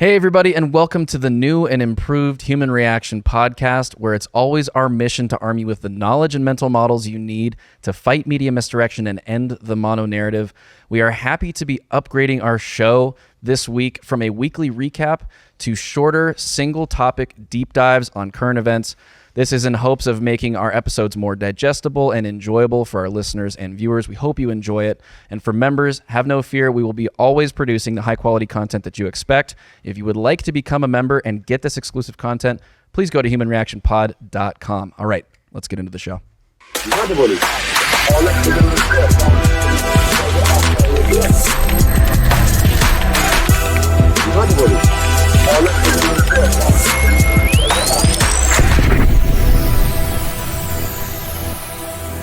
Hey, everybody, and welcome to the new and improved Human Reaction podcast, where it's always our mission to arm you with the knowledge and mental models you need to fight media misdirection and end the mono-narrative. We are happy to be upgrading our show this week from a weekly recap to shorter, single-topic deep dives on current events. This is in hopes of making our episodes more digestible and enjoyable for our listeners and viewers. We hope you enjoy it. And for members, have no fear. We will be always producing the high-quality content that you expect. If you would like to become a member and get this exclusive content, please go to humanreactionpod.com. All right, let's get into the show.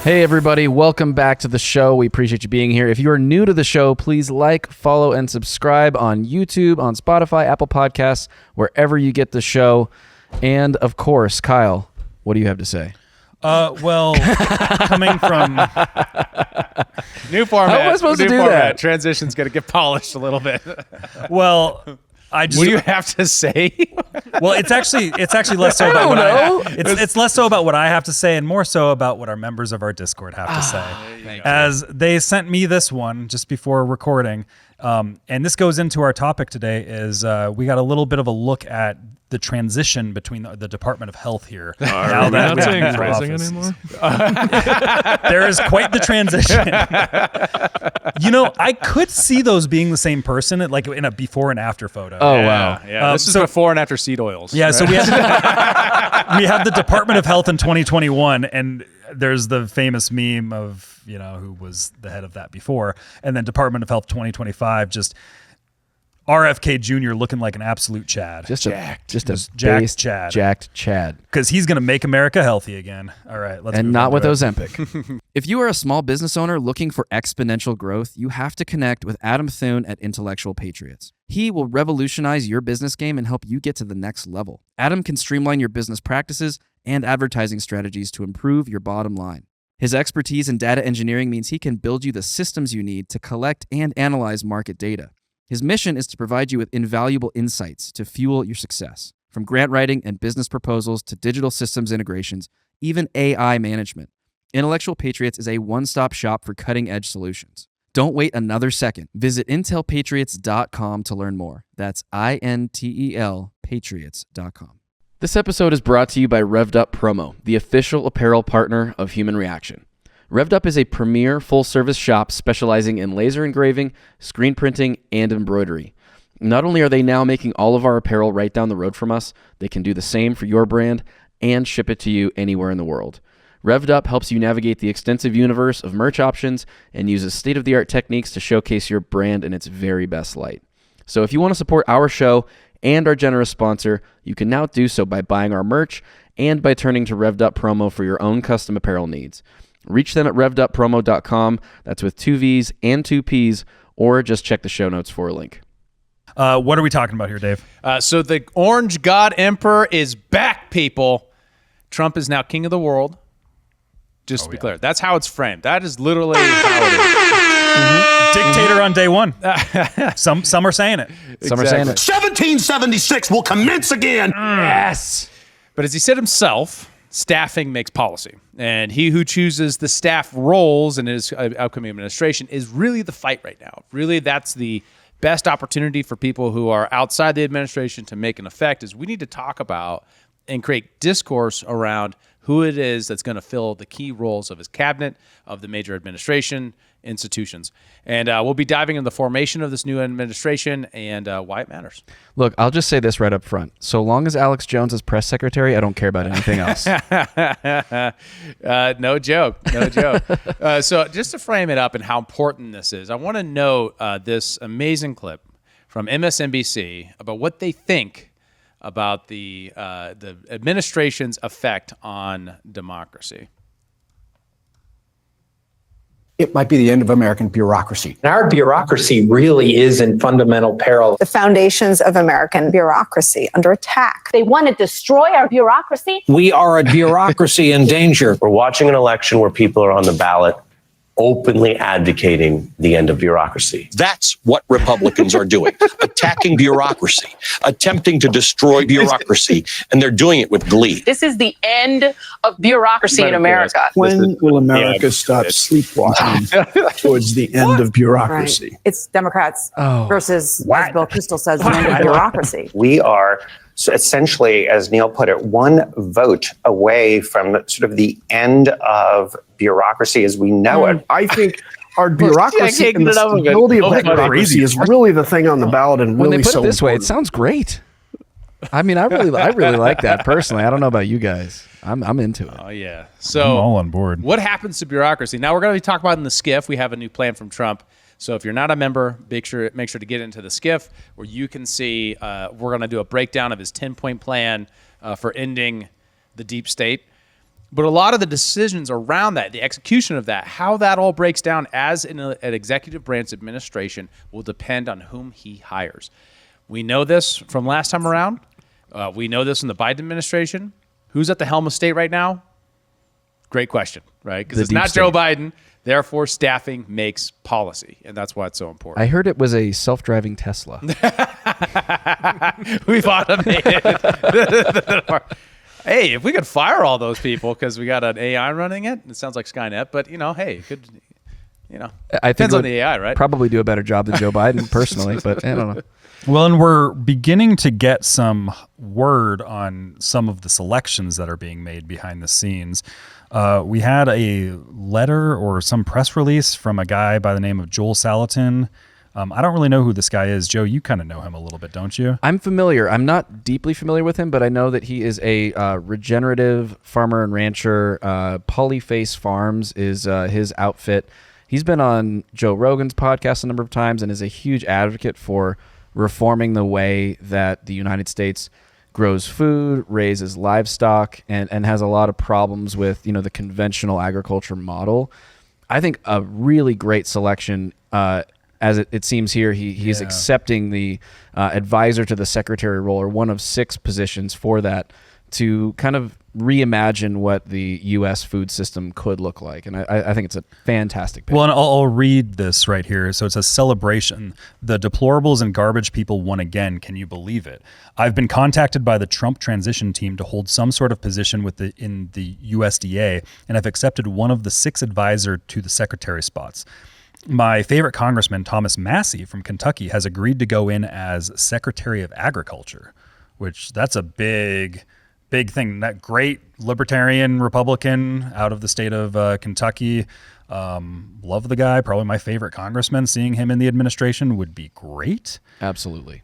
Hey everybody, welcome back to the show. We appreciate you being here. If you are new to the show, please like, follow, and subscribe on YouTube, on Spotify, Apple Podcasts, wherever you get the show. And of course, Kyle, what do you have to say? Well, coming from new format. How am I supposed to do that? Transition's got to get polished a little bit. Well, I just. What do you have to say? Well, it's actually less so about what it's less so about what I have to say and more so about what our members of our Discord have to say. As they sent me this one just before recording, and this goes into our topic today. Is we got a little bit of a look at the transition between the Department of Health here. Now that we have phrasing anymore? There is quite the transition. You know, I could see those being the same person, like in a before and after photo. Oh, wow. Yeah, this is before and after seed oils. Yeah, right? So we have the Department of Health in 2021, and there's the famous meme of, you know, who was the head of that before, and then Department of Health 2025, just RFK Jr. looking like an absolute Chad. Just a jacked Chad. Jacked Chad. Because he's going to make America healthy again. All right, let's and not with Ozempic. If you are a small business owner looking for exponential growth, you have to connect with Adam Thune at Intellectual Patriots. He will revolutionize your business game and help you get to the next level. Adam can streamline your business practices and advertising strategies to improve your bottom line. His expertise in data engineering means he can build you the systems you need to collect and analyze market data. His mission is to provide you with invaluable insights to fuel your success. From grant writing and business proposals to digital systems integrations, even AI management, Intellectual Patriots is a one-stop shop for cutting-edge solutions. Don't wait another second. Visit intelpatriots.com to learn more. That's INTEL Patriots.com. This episode is brought to you by Revved Up Promo, the official apparel partner of Human Reaction. Revved Up is a premier full-service shop specializing in laser engraving, screen printing, and embroidery. Not only are they now making all of our apparel right down the road from us, they can do the same for your brand and ship it to you anywhere in the world. Revved Up helps you navigate the extensive universe of merch options and uses state-of-the-art techniques to showcase your brand in its very best light. So if you want to support our show and our generous sponsor, you can now do so by buying our merch and by turning to Revved Up Promo for your own custom apparel needs. Reach them at revveduppromo.com. That's with 2 V's and 2 P's, or just check the show notes for a link. What are we talking about here, Dave? So the Orange God Emperor is back, people. Trump is now king of the world. Just to be clear. That's how it's framed. That is literally how it is. Dictator on day one. Some are saying it. Some are saying it. 1776 will commence again. Yes. But as he said himself, staffing makes policy. And he who chooses the staff roles in his upcoming administration is really the fight right now. Really, that's the best opportunity for people who are outside the administration to make an effect, is we need to talk about and create discourse around who it is that's going to fill the key roles of his cabinet, of the major administration institutions. And we'll be diving into the formation of this new administration and why it matters. Look, I'll just say this right up front. So long as Alex Jones is press secretary, I don't care about anything else. No joke. So just to frame it up and how important this is, I want to note this amazing clip from MSNBC about what they think about the administration's effect on democracy. It might be the end of American bureaucracy. Our bureaucracy really is in fundamental peril. The foundations of American bureaucracy under attack. They want to destroy our bureaucracy. We are a bureaucracy in danger. We're watching an election where people are on the ballot openly advocating the end of bureaucracy. That's what Republicans are doing, attacking bureaucracy, attempting to destroy bureaucracy, and they're doing it with glee. This is the end of bureaucracy in America. When will America stop sleepwalking towards the end of bureaucracy? Right. It's Democrats versus, as Bill Kristol says, the end of bureaucracy. We are essentially, as Neil put it, one vote away from sort of the end of bureaucracy as we know it. I think our bureaucracy and the stability of that bureaucracy is really the thing on the ballot, and When really they put so it this way, it important. sounds great. I mean, I really like that personally. I don't know about you guys. I'm into it. Oh yeah. I'm So all on board. what happens to bureaucracy? Now we're going to be talking about in the skiff. We have a new plan from Trump. So if you're not a member, make sure to get into the skiff where you can see. We're going to do a breakdown of his 10-point plan for ending the deep state. But a lot of the decisions around that, the execution of that, how that all breaks down as an executive branch administration will depend on whom he hires. We know this from last time around. We know this in the Biden administration. Who's at the helm of state right now? Great question, right? Because it's not Joe Biden. Therefore, staffing makes policy, and that's why it's so important. I heard it was a self-driving Tesla. We've automated. Hey, if we could fire all those people because we got an AI running it sounds like Skynet. But hey, it could. I think depends it on would the AI, right? Probably do a better job than Joe Biden personally, but I don't know. Well, and we're beginning to get some word on some of the selections that are being made behind the scenes. We had a letter or some press release from a guy by the name of Joel Salatin. I don't really know who this guy is. Joe, you kind of know him a little bit, don't you? I'm familiar. I'm not deeply familiar with him, but I know that he is a regenerative farmer and rancher. Polyface Farms is his outfit. He's been on Joe Rogan's podcast a number of times and is a huge advocate for reforming the way that the United States grows food, raises livestock, and has a lot of problems with the conventional agriculture model. I think a really great selection. As it seems here, he's accepting the advisor to the secretary role, or one of 6 positions for that, to kind of reimagine what the U.S. food system could look like. And I think it's a fantastic pick. Well, and I'll read this right here. So it's a celebration. The deplorables and garbage people won again. Can you believe it? I've been contacted by the Trump transition team to hold some sort of position in the USDA, and have accepted one of the 6 advisor to the secretary spots. My favorite congressman, Thomas Massie from Kentucky, has agreed to go in as Secretary of Agriculture, which that's a big thing. That great libertarian Republican out of the state of Kentucky. Love the guy. Probably my favorite congressman. Seeing him in the administration would be great. Absolutely.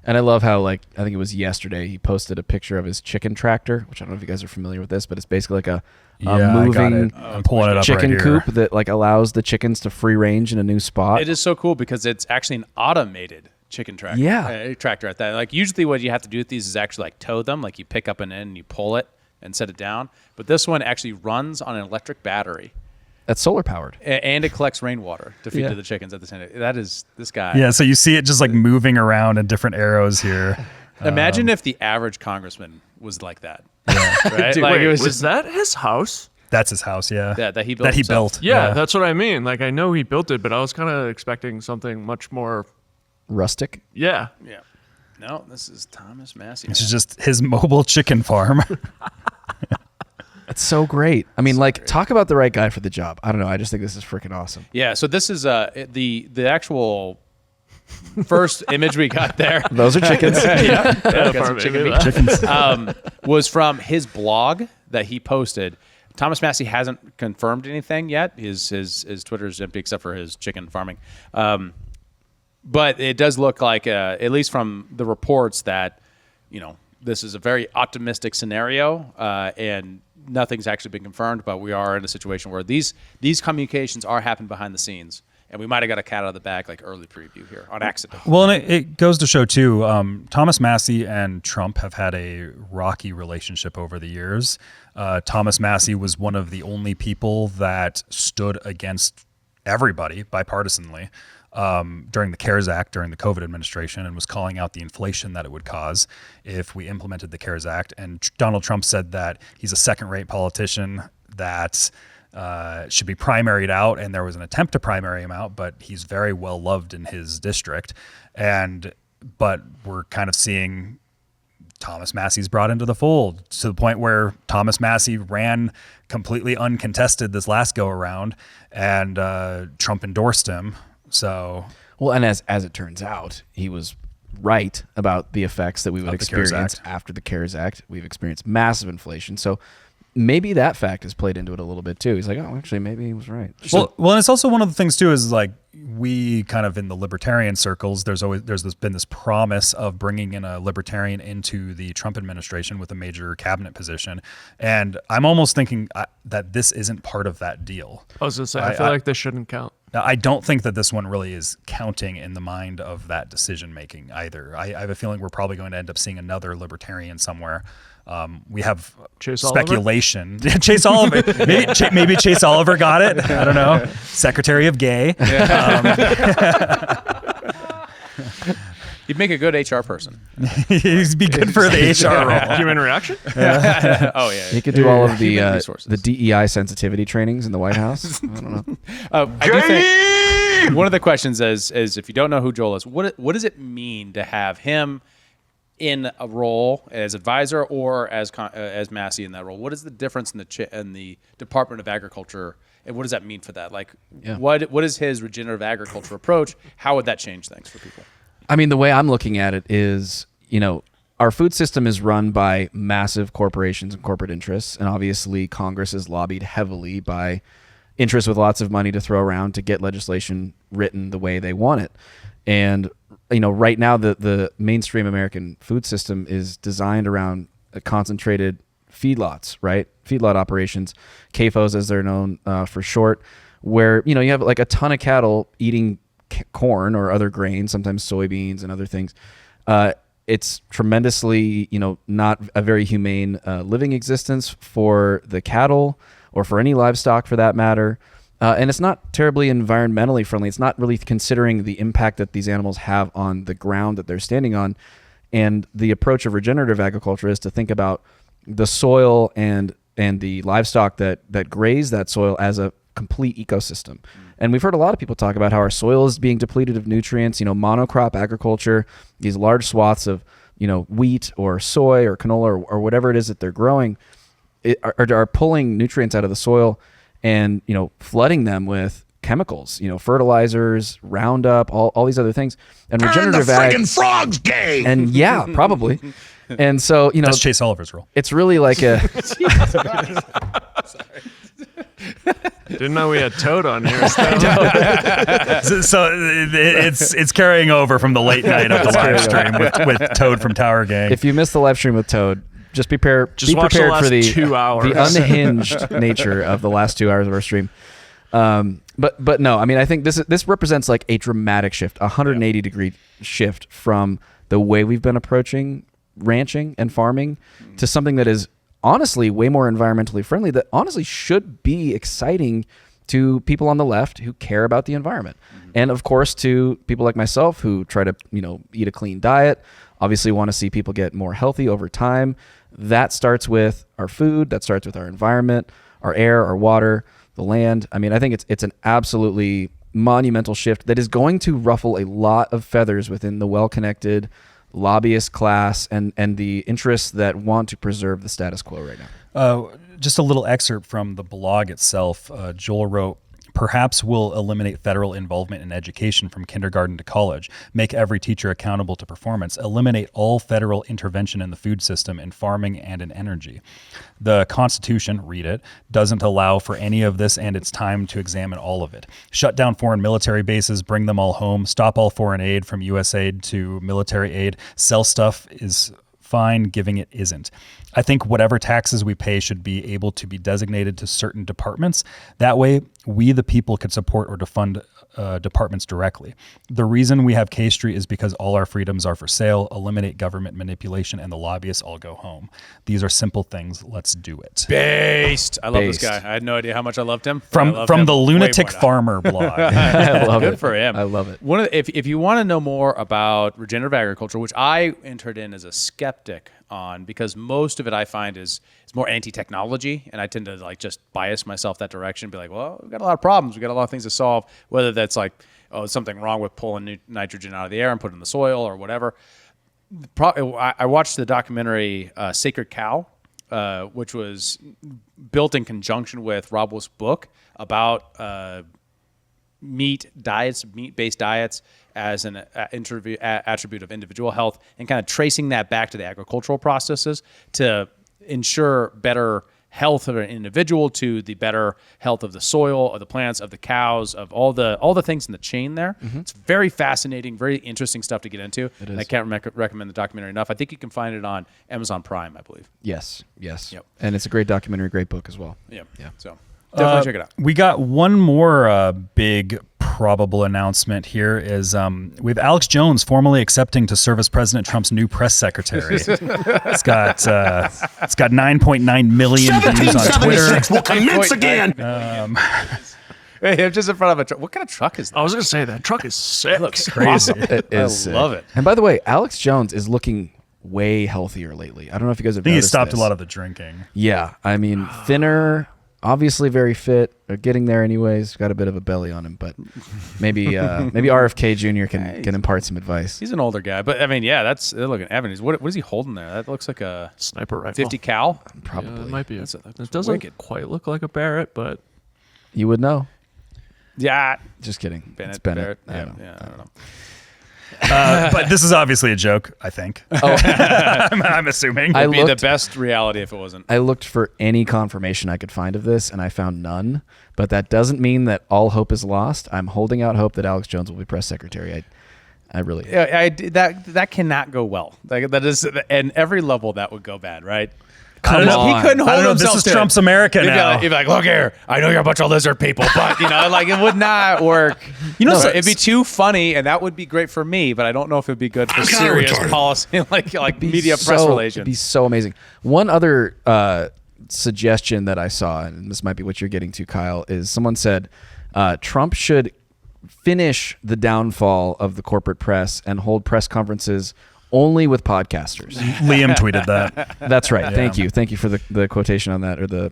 And I love how, I think it was yesterday, he posted a picture of his chicken tractor, which I don't know if you guys are familiar with this, but it's basically like a moving I'm pulling it up chicken right coop here. that allows the chickens to free range in a new spot. It is so cool because it's actually an automated chicken tractor. Yeah. Tractor at that. Usually what you have to do with these is actually tow them. You pick up an end and you pull it and set it down. But this one actually runs on an electric battery. That's solar powered. And it collects rainwater to feed to the chickens at the center. That is this guy. Yeah, so you see it just moving around in different arrows here. Imagine if the average congressman was like that. Yeah. Right? Dude, it was that his house? That's his house, yeah. That he built. Yeah, that's what I mean. I know he built it, but I was kind of expecting something much more rustic. Yeah. Yeah. No, this is Thomas Massie. This is just his mobile chicken farm. It's so great. I mean, talk about the right guy for the job. I don't know. I just think this is freaking awesome. Yeah. So this is the actual first image we got there. Those are chickens. Got some chicken meat. Chickens. Was from his blog that he posted. Thomas Massie hasn't confirmed anything yet. His Twitter is empty except for his chicken farming. But it does look like, at least from the reports, that this is a very optimistic scenario, and nothing's actually been confirmed. But we are in a situation where these communications are happening behind the scenes, and we might have got a cat out of the bag, early preview here on accident. Well, and it goes to show too. Thomas Massie and Trump have had a rocky relationship over the years. Thomas Massie was one of the only people that stood against everybody bipartisanly during the CARES Act, during the COVID administration, and was calling out the inflation that it would cause if we implemented the CARES Act. And Donald Trump said that he's a second-rate politician, that should be primaried out, and there was an attempt to primary him out, but he's very well loved in his district. But we're kind of seeing Thomas Massey's brought into the fold to the point where Thomas Massey ran completely uncontested this last go around, and Trump endorsed him. So, well, and as it turns out, he was right about the effects that we would experience after the CARES Act. We've experienced massive inflation. So maybe that fact has played into it a little bit too. He's like, oh, actually, maybe he was right. Well, and it's also one of the things too is like we kind of in the libertarian circles, there's been this promise of bringing in a libertarian into the Trump administration with a major cabinet position, and I'm almost thinking that this isn't part of that deal. I was gonna say, I feel like this shouldn't count. I don't think that this one really is counting in the mind of that decision making either. I have a feeling we're probably going to end up seeing another libertarian somewhere. We have speculation. Chase Oliver. Maybe Chase Oliver got it. I don't know. Secretary of Gay. He'd make a good HR person. He'd be good for the HR role. Human reaction? Oh, yeah. He could do all of the DEI sensitivity trainings in the White House. I don't know. I do think one of the questions is if you don't know who Joel is, what does it mean to have him in a role as advisor or as Massey in that role? What is the difference in the Department of Agriculture, and what does that mean for that? Like, what is his regenerative agriculture approach? How would that change things for people? I mean, the way I'm looking at it is, our food system is run by massive corporations and corporate interests, and obviously Congress is lobbied heavily by interests with lots of money to throw around to get legislation written the way they want it. And right now the mainstream American food system is designed around concentrated feedlots, right? Feedlot operations, CAFOs as they're known for short, where you have like a ton of cattle eating corn or other grains, sometimes soybeans and other things. It's tremendously, not a very humane living existence for the cattle or for any livestock for that matter. And it's not terribly environmentally friendly. It's not really considering the impact that these animals have on the ground that they're standing on. And the approach of regenerative agriculture is to think about the soil and the livestock that graze that soil as a complete ecosystem. And we've heard a lot of people talk about how our soil is being depleted of nutrients, monocrop agriculture, these large swaths of, wheat or soy or canola or whatever it is that they're growing are pulling nutrients out of the soil and, flooding them with chemicals, fertilizers, Roundup, all these other things. And regenerative ag. Friggin' frog's gay. And yeah, probably. And so, that's Chase Oliver's role. It's really like a. Didn't know we had Toad on here. So it's carrying over from the late night of the live stream with Toad from Tower Gang. If you missed the live stream with Toad, be prepared for the 2 hours. The unhinged nature of the last 2 hours of our stream. But no, I mean, I think this represents like a dramatic shift, a 180 degree shift from the way we've been approaching ranching and farming to something that is honestly way more environmentally friendly, that honestly should be exciting to people on the left who care about the environment. And of course to people like myself who try to, eat a clean diet, obviously want to see people get more healthy over time. That starts with our food, that starts with our environment, our air, our water, the land. I mean, I think it's an absolutely monumental shift that is going to ruffle a lot of feathers within the well-connected lobbyist class and the interests that want to preserve the status quo right now. Just a little excerpt from the blog itself. Joel wrote, "Perhaps we'll eliminate federal involvement in education from kindergarten to college, make every teacher accountable to performance, eliminate all federal intervention in the food system, in farming, and in energy. The Constitution, read it, doesn't allow for any of this, and it's time to examine all of it. Shut down foreign military bases, bring them all home, stop all foreign aid from USAID to military aid. Sell stuff is fine, giving it isn't. I think whatever taxes we pay should be able to be designated to certain departments. That way, we the people could support or defund departments directly. The reason we have K Street is because all our freedoms are for sale. Eliminate government manipulation and the lobbyists all go home. These are simple things. Let's do it. Based. I love this guy. I had no idea how much I loved him. From the Lunatic Farmer blog. I love Good it. for him. I love it. If you want to know more about regenerative agriculture, which I entered in as a skeptic on, because most of it I find is more anti-technology, and I tend to like just bias myself that direction, be like, well, we've got a lot of problems, we've got a lot of things to solve, whether that's like, oh, something wrong with pulling nitrogen out of the air and putting it in the soil or whatever. I watched the documentary Sacred Cow, which was built in conjunction with Rob Wolf's book about meat-based diets as an attribute of individual health, and kind of tracing that back to the agricultural processes to ensure better health of an individual, to the better health of the soil, of the plants, of the cows, of all the things in the chain there. It's very fascinating, very interesting stuff to get into. And I can't recommend the documentary enough. I think you can find it on Amazon Prime, I believe. Yes. Yep. And it's a great documentary, great book as well. Yeah. So definitely check it out. We got one more big probable announcement here is we have Alex Jones formally accepting to serve as President Trump's new press secretary. It's got 9.9 million views on Twitter. We'll commence again. Hey, I'm just in front of a truck. What kind of truck is that? I was going to say that truck is sick. It looks crazy. It is. I love it. And by the way, Alex Jones is looking way healthier lately. I don't know if you guys have I think he noticed stopped this. a lot of the drinking. Yeah. I mean, thinner, obviously very fit, getting there anyways. Got a bit of a belly on him, but maybe RFK Jr. can impart some advice. He's an older guy, but I mean, yeah, that's looking at Evans. What is he holding there? That looks like a Sniper rifle. 50 cal. Probably. Yeah, it might be. That's It doesn't wicked. quite look like a Barrett, but You would know. Yeah, Just kidding. Bennett, It's Bennett. Barrett. I Yeah, I don't know. But this is obviously a joke, I think. I'm assuming. I It'd be the looked- best reality if it wasn't. I looked for any confirmation I could find of this, and I found none. But that doesn't mean that all hope is lost. I'm holding out hope that Alex Jones will be press secretary. I really. That cannot go well. Like, that is, and every level that would go bad, right? I don't know. He couldn't hold I don't know. himself This is to it. Trump's America now. He'd be like, look here, I know you're a bunch of lizard people, but it would not work. So- it'd be too funny, and that would be great for me, but I don't know if it'd be good for serious policy, like media press relations. It'd be so amazing. One other suggestion that I saw, and this might be what you're getting to, Kyle, is someone said Trump should finish the downfall of the corporate press and hold press conferences only with podcasters. Liam tweeted that. That's right. Thank you for the quotation on that, or the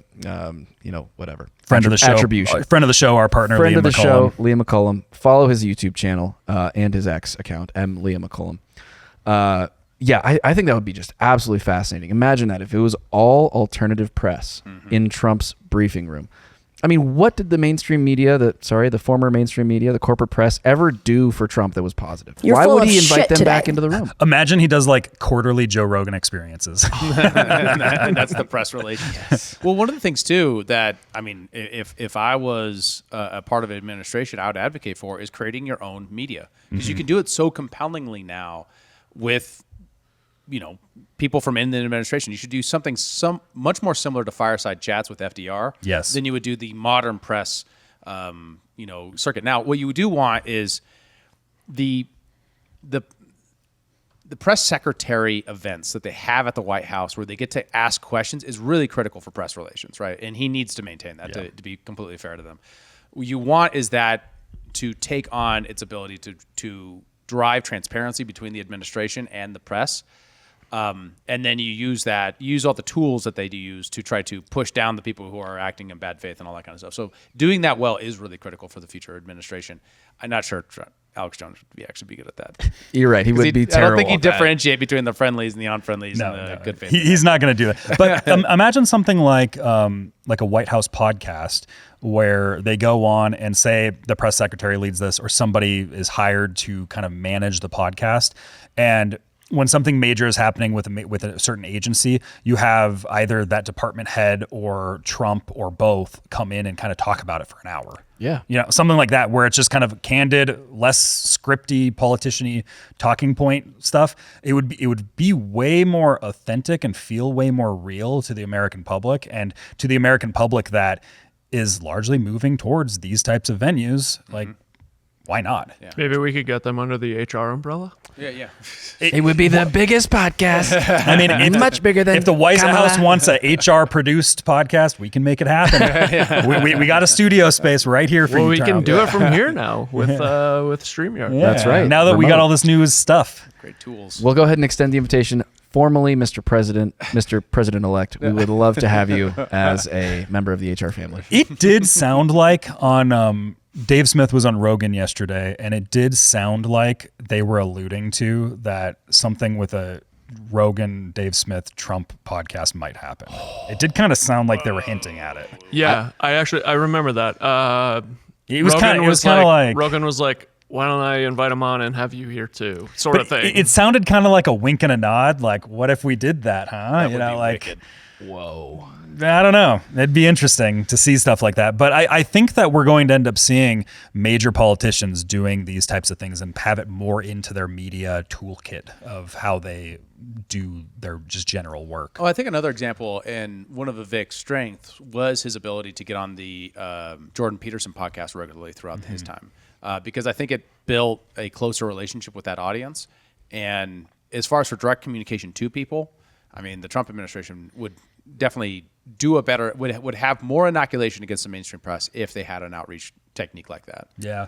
whatever. Friend of the show. Attribution. Friend of the show, our partner, Friend Liam of the McCollum. show, Liam McCollum. Follow his YouTube channel and his X account, Liam McCollum. I think that would be just absolutely fascinating. Imagine that if it was all alternative press in Trump's briefing room. I mean, what did the mainstream media, the former mainstream media, the corporate press, ever do for Trump that was positive? You're Why full would of he invite shit them today. back into the room? Imagine he does like quarterly Joe Rogan experiences. That's the press relations. Well, one of the things too that, I mean, if I was a part of an administration, I would advocate for is creating your own media, because you can do it so compellingly now with people from in the administration. You should do something much more similar to fireside chats with FDR. Yes. Than you would do the modern press, circuit. Now, what you do want is the press secretary events that they have at the White House, where they get to ask questions, is really critical for press relations, right? And he needs to maintain that to be completely fair to them. What you want is that to take on its ability to drive transparency between the administration and the press. And then you use all the tools that they use to try to push down the people who are acting in bad faith and all that kind of stuff. So doing that well is really critical for the future administration. I'm not sure Alex Jones would actually be good at that. You're right. He would be terrible. I don't think he'd at that. differentiate between the friendlies and the unfriendlies and the good faith. He's not going to do it. But imagine something like a White House podcast where they go on and say the press secretary leads this, or somebody is hired to kind of manage the podcast. And when something major is happening with a certain agency, you have either that department head or Trump or both come in and kind of talk about it for an hour. Yeah. Something like that, where it's just kind of candid, less scripty, politician-y talking point stuff. It would be way more authentic and feel way more real to the American public, and to the American public that is largely moving towards these types of venues. Like, why not? Yeah. Maybe we could get them under the HR umbrella. Yeah. It would be the biggest podcast. I mean, much bigger than if the White Kamala. House wants a HR produced podcast, we can make it happen. we got a studio space right here for Well, you. we can Charles. do it from here now with StreamYard. Yeah. That's right. Now that we got Remote. all this new stuff. Great tools. We'll go ahead and extend the invitation formally, Mr. President-elect. We would love to have you as a member of the HR family. It did sound like on Dave Smith was on Rogan yesterday, and it did sound like they were alluding to that something with a Rogan, Dave Smith, Trump podcast might happen. It did kind of sound like they were hinting at it. Yeah, I remember that. It was kind of like Rogan was like, why don't I invite him on and have you here too, sort of thing. It sounded kind of like a wink and a nod, like, what if we did that, huh? That you would know, be like, wicked. Whoa. I don't know. It'd be interesting to see stuff like that. But I think that we're going to end up seeing major politicians doing these types of things and have it more into their media toolkit of how they do their just general work. Oh, I think another example, and one of Vivek's strengths was his ability to get on the Jordan Peterson podcast regularly throughout his time. Because I think it built a closer relationship with that audience. And as far as for direct communication to people, I mean, the Trump administration would definitely do a better, would have more inoculation against the mainstream press if they had an outreach technique like that. Yeah.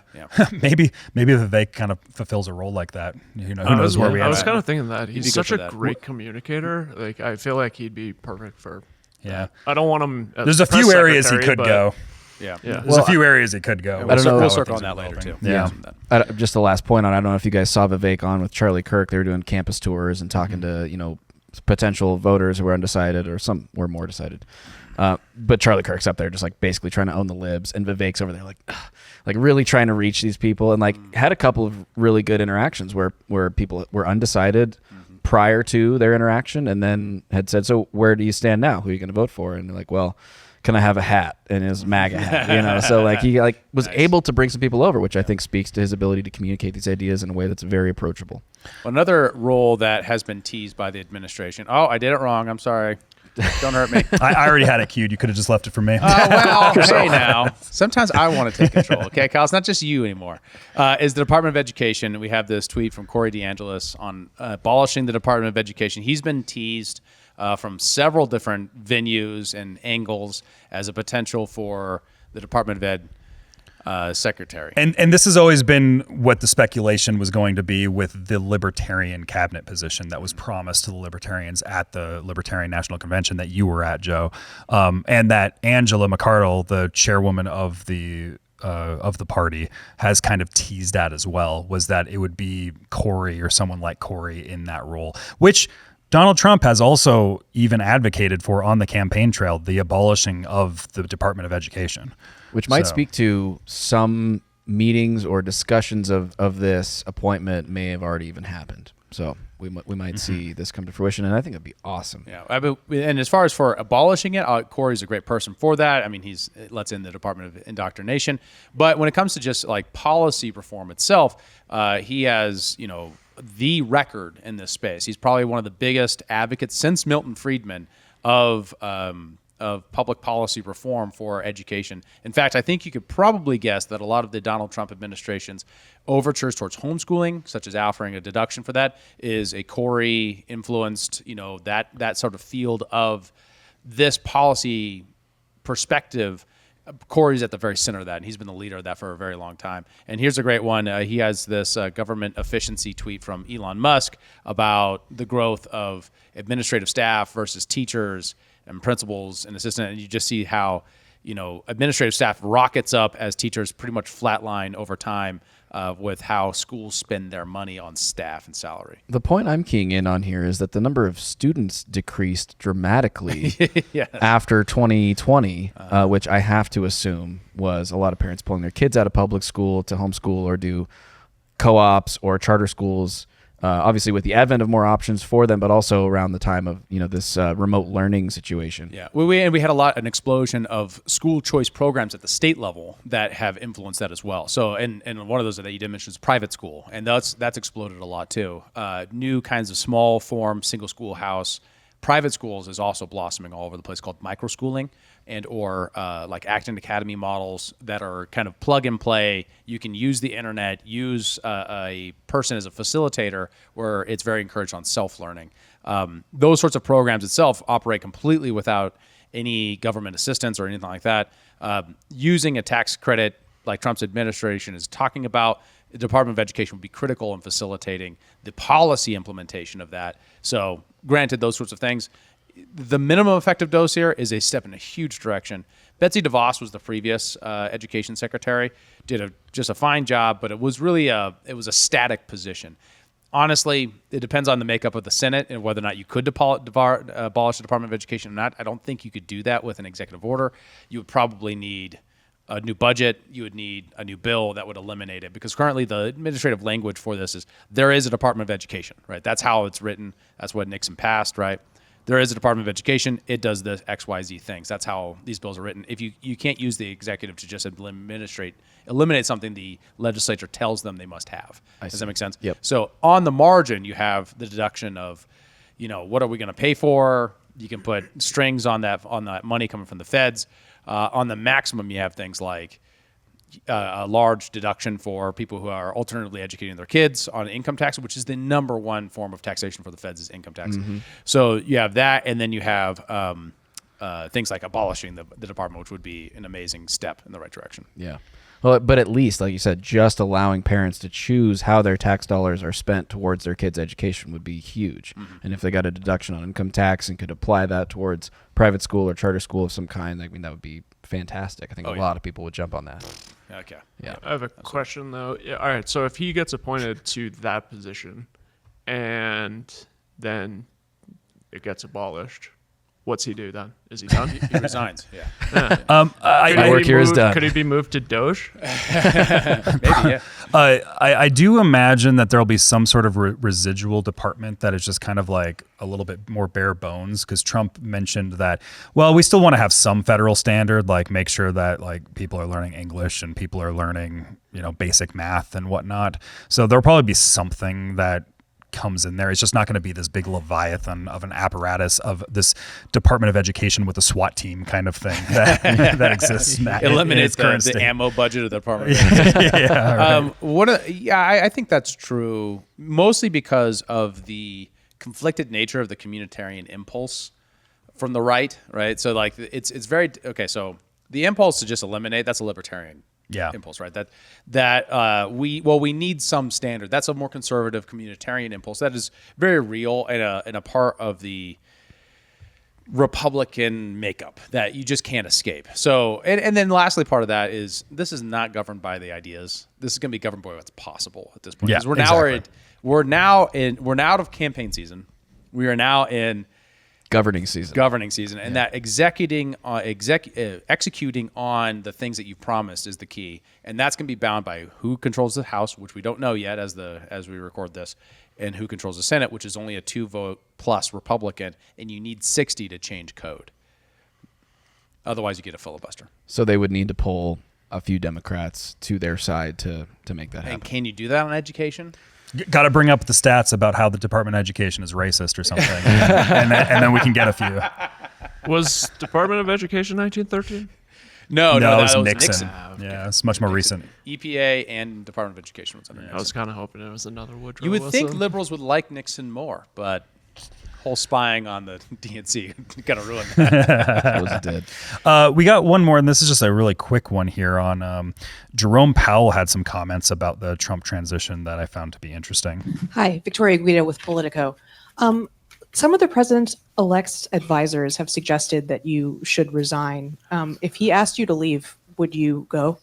maybe Vivek kind of fulfills a role like that. Who knows where we I end was up. kind of thinking that he's such good a for that. great communicator. Like, I feel like he'd be perfect for. Yeah. I don't want him. As There's a press few areas he secretary, could but- go. Yeah. There's a few areas he could go. I don't know. We'll how circle on things that are later, too. evolving. Yeah. Just the last point on, I don't know if you guys saw Vivek on with Charlie Kirk. They were doing campus tours and talking to, potential voters who were undecided or some were more decided. But Charlie Kirk's up there just like basically trying to own the libs, and Vivek's over there like really trying to reach these people, and like had a couple of really good interactions where people were undecided prior to their interaction, and then had said, so where do you stand now? Who are you going to vote for? And they're like, well, can I have a hat? And his MAGA hat, so like he was able to bring some people over, which I think speaks to his ability to communicate these ideas in a way that's very approachable. Another role that has been teased by the administration. Oh, I did it wrong. I'm sorry. Don't hurt me. I already had it queued. You could have just left it for me. Oh, well, hey now. Sometimes I want to take control, okay, Kyle? It's not just you anymore. Is the Department of Education. We have this tweet from Corey DeAngelis on abolishing the Department of Education. He's been teased from several different venues and angles as a potential for the Department of Ed secretary. And this has always been what the speculation was going to be with the Libertarian cabinet position that was promised to the Libertarians at the Libertarian National Convention that you were at, Joe, and that Angela McArdle, the chairwoman of the party, has kind of teased at as well, was that it would be Corey or someone like Corey in that role, which Donald Trump has also even advocated for on the campaign trail, the abolishing of the Department of Education. Which might speak to some meetings or discussions of this appointment may have already even happened. So we might see this come to fruition, and I think it'd be awesome. Yeah, and as far as for abolishing it, Corey's a great person for that. I mean, he's lets in the Department of Indoctrination. But when it comes to just like policy reform itself, he has the record in this space. He's probably one of the biggest advocates since Milton Friedman of public policy reform for education. In fact, I think you could probably guess that a lot of the Donald Trump administration's overtures towards homeschooling, such as offering a deduction for that, is a Corey influenced, that sort of field of this policy perspective. Corey's at the very center of that, and he's been the leader of that for a very long time. And here's a great one. He has this government efficiency tweet from Elon Musk about the growth of administrative staff versus teachers and principals and assistants. And you just see how, administrative staff rockets up as teachers pretty much flatline over time with how schools spend their money on staff and salary. The point I'm keying in on here is that the number of students decreased dramatically after 2020, which I have to assume was a lot of parents pulling their kids out of public school to homeschool or do co-ops or charter schools. Obviously with the advent of more options for them, but also around the time of this remote learning situation. Yeah, we had an explosion of school choice programs at the state level that have influenced that as well. So and one of those that you did mention is private school, and that's exploded a lot too. New kinds of small form single schoolhouse Private schools is also blossoming all over the place, called microschooling or like Acton Academy models that are kind of plug and play. You can use the internet, use a person as a facilitator, where it's very encouraged on self-learning. Those sorts of programs itself operate completely without any government assistance or anything like that. Using a tax credit like Trump's administration is talking about, the Department of Education would be critical in facilitating the policy implementation of that. So granted, those sorts of things, the minimum effective dose here is a step in a huge direction. Betsy DeVos was the previous education secretary, did just a fine job, but it was really a static position. Honestly, it depends on the makeup of the Senate and whether or not you could abolish the Department of Education or not. I don't think you could do that with an executive order. You would probably need a new budget. You would need a new bill that would eliminate it, because currently the administrative language for this is there is a Department of Education, right? That's how it's written. That's what Nixon passed, right? There is a Department of Education. It does the XYZ things. That's how these bills are written. If you can't use the executive to just eliminate something the legislature tells them they must have. Does that make sense? Yep. So on the margin, you have the deduction of, what are we going to pay for? You can put strings on that money coming from the feds. On the maximum, you have things like a large deduction for people who are alternatively educating their kids on income tax, which is the number one form of taxation for the feds is income tax. Mm-hmm. So you have that, and then you have things like abolishing the department, which would be an amazing step in the right direction. Yeah. Well, but at least, like you said, just allowing parents to choose how their tax dollars are spent towards their kids' education would be huge. Mm-hmm. And if they got a deduction on income tax and could apply that towards private school or charter school of some kind, that would be fantastic. I think a lot of people would jump on that. Okay. Yeah. I have a question, though. Yeah, all right, so if he gets appointed to that position and then it gets abolished, what's he do then? Is he done? He resigns. Yeah. Work here is done. Could he be moved to Doge? Maybe. Yeah. I do imagine that there'll be some sort of residual department that is just kind of like a little bit more bare bones, because Trump mentioned that, well, we still want to have some federal standard, like make sure that like people are learning English and people are learning, basic math and whatnot. So there'll probably be something that comes in there. It's just not going to be this big leviathan of an apparatus of this Department of Education with a SWAT team kind of thing that exists. Eliminates the ammo budget of the Department of Education. I think that's true, mostly because of the conflicted nature of the communitarian impulse from the right. So like it's very okay. So the impulse to just eliminate, that's a libertarian impulse, right? We need some standard. That's a more conservative communitarian impulse that is very real and a part of the Republican makeup that you just can't escape. So and then lastly, part of that is this is not governed by the ideas. This is going to be governed by what's possible at this point. Because we're now out of campaign season. We are now in governing season, and that executing on the things that you've promised is the key, and that's going to be bound by who controls the House, which we don't know yet as we record this, and who controls the Senate, which is only a 2-vote plus Republican, and you need 60 to change code. Otherwise, you get a filibuster. So they would need to pull a few Democrats to their side to make that happen. And can you do that on education? Got to bring up the stats about how the Department of Education is racist or something, and then we can get a few. Was Department of Education 1913? No, that was Nixon. Yeah, it's much more recent. EPA and Department of Education was under Nixon. I was kind of hoping it was another Woodrow You would Wilson. think liberals would like Nixon more, but whole spying on the DNC kind of ruined that. We got one more, and this is just a really quick one here on Jerome Powell had some comments about the Trump transition that I found to be interesting. Hi, Victoria Guido with Politico. Some of the president-elect's advisors have suggested that you should resign. If he asked you to leave, would you go?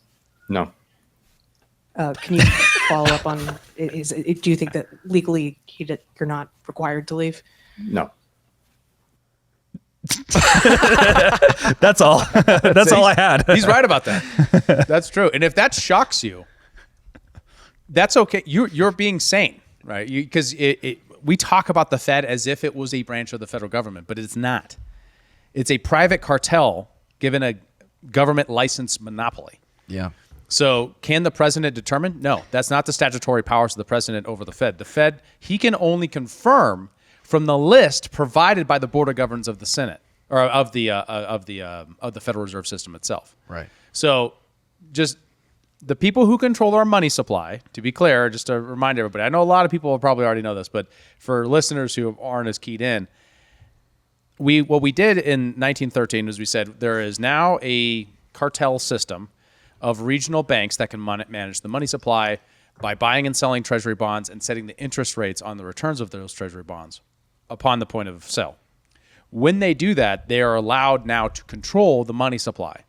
No. Can you follow up on, do you think that legally you're not required to leave? No. That's all. That's all I had. He's right about that. That's true. And if that shocks you, that's okay. You're being sane, right? Because we talk about the Fed as if it was a branch of the federal government, but it's not. It's a private cartel given a government licensed monopoly. Yeah. So can the president determine? No, that's not the statutory powers of the president over the Fed. The Fed, he can only confirm from the list provided by the Board of Governors of the Senate or of the Federal Reserve System itself. Right. So, just the people who control our money supply. To be clear, just to remind everybody, I know a lot of people probably already know this, but for listeners who aren't as keyed in, what we did in 1913 is we said there is now a cartel system of regional banks that can manage the money supply by buying and selling treasury bonds and setting the interest rates on the returns of those treasury bonds upon the point of sale. When they do that, they are allowed now to control the money supply.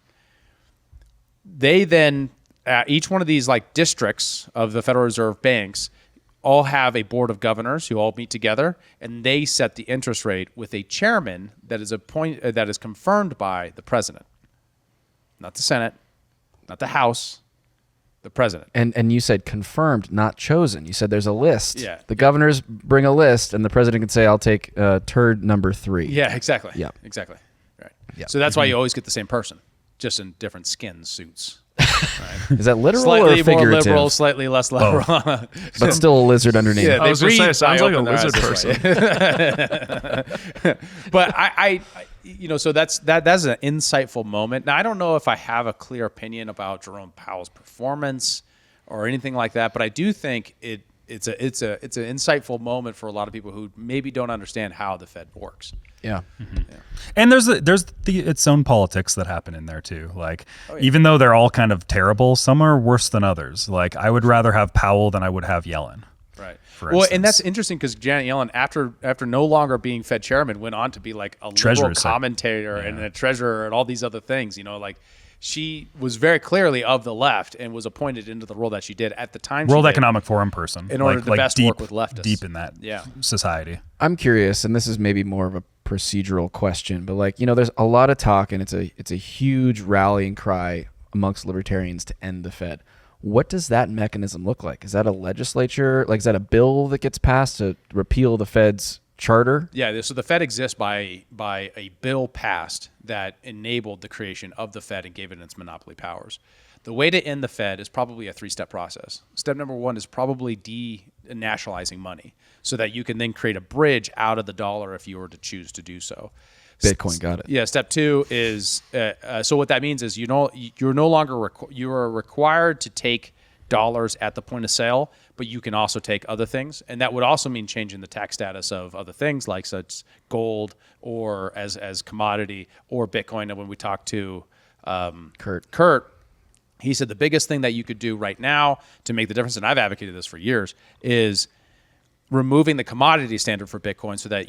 They then, each one of these like districts of the Federal Reserve banks all have a board of governors who all meet together, and they set the interest rate with a chairman that is confirmed by the president, not the Senate, not the House, the president. And you said confirmed, not chosen. You said there's a list. Yeah. The governors bring a list, and the president can say, "I'll take turd number 3." Yeah, exactly. Yeah, exactly. Right. Yeah. So that's why you always get the same person, just in different skin suits. Right? Is that literal slightly or figurative? More liberal, slightly less liberal, but still a lizard underneath. Yeah, I was going to say, it sounds like a lizard person. But I so that's an insightful moment. Now I don't know if I have a clear opinion about Jerome Powell's performance or anything like that, but I do think it's an insightful moment for a lot of people who maybe don't understand how the Fed works. Yeah. Mm-hmm. Yeah. And there's its own politics that happen in there too. Like, even though they're all kind of terrible, some are worse than others. Like, I would rather have Powell than I would have Yellen. Right. Well, and that's interesting because Janet Yellen, after no longer being Fed chairman, went on to be like a Treasurer liberal commentator and a treasurer and all these other things. Like she was very clearly of the left and was appointed into the role that she did at the time. World Economic Forum person. In order to best deep, work with leftists. Deep in that society. I'm curious, and this is maybe more of a procedural question, but there's a lot of talk, and it's a huge rallying cry amongst libertarians to end the Fed. What does that mechanism look like? Is that a legislature? Is that a bill that gets passed to repeal the Fed's charter? Yeah, so the Fed exists by a bill passed that enabled the creation of the Fed and gave it its monopoly powers. The way to end the Fed is probably a 3-step process. Step number 1 is probably denationalizing money so that you can then create a bridge out of the dollar if you were to choose to do so. Bitcoin, got it. Yeah. Step 2 is so what that means is you are required to take dollars at the point of sale, but you can also take other things, and that would also mean changing the tax status of other things like such gold or as commodity or Bitcoin. And when we talked to Kurt, he said the biggest thing that you could do right now to make the difference, and I've advocated this for years, is removing the commodity standard for Bitcoin so that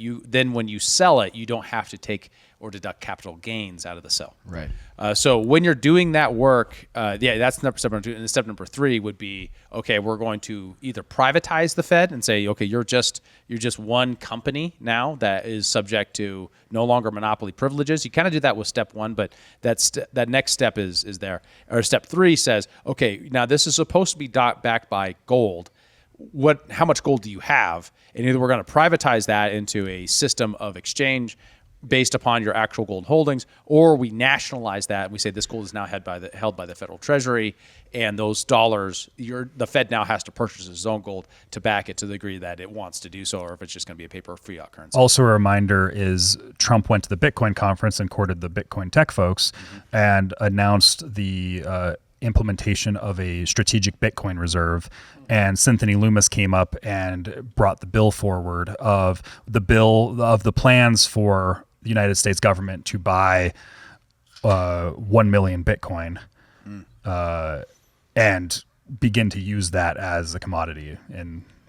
when you sell it, you don't have to take or deduct capital gains out of the sale. Right. So when you're doing that work, that's step number 2. And step number 3 would be, okay, we're going to either privatize the Fed and say, okay, you're just one company now that is subject to no longer monopoly privileges. You kind of do that with step 1, but that next step is there. Or step 3 says, okay, now this is supposed to be backed by gold. How much gold do you have? And either we're going to privatize that into a system of exchange based upon your actual gold holdings, or we nationalize that and we say this gold is now held by the federal treasury, and those dollars, the Fed now has to purchase its own gold to back it to the degree that it wants to do so, or if it's just going to be a paper fiat currency. Also, a reminder is Trump went to the Bitcoin conference and courted the Bitcoin tech folks and announced the implementation of a strategic Bitcoin reserve, and Cynthia Loomis came up and brought the bill forward of the plans for the United States government to buy 1 million Bitcoin and begin to use that as a commodity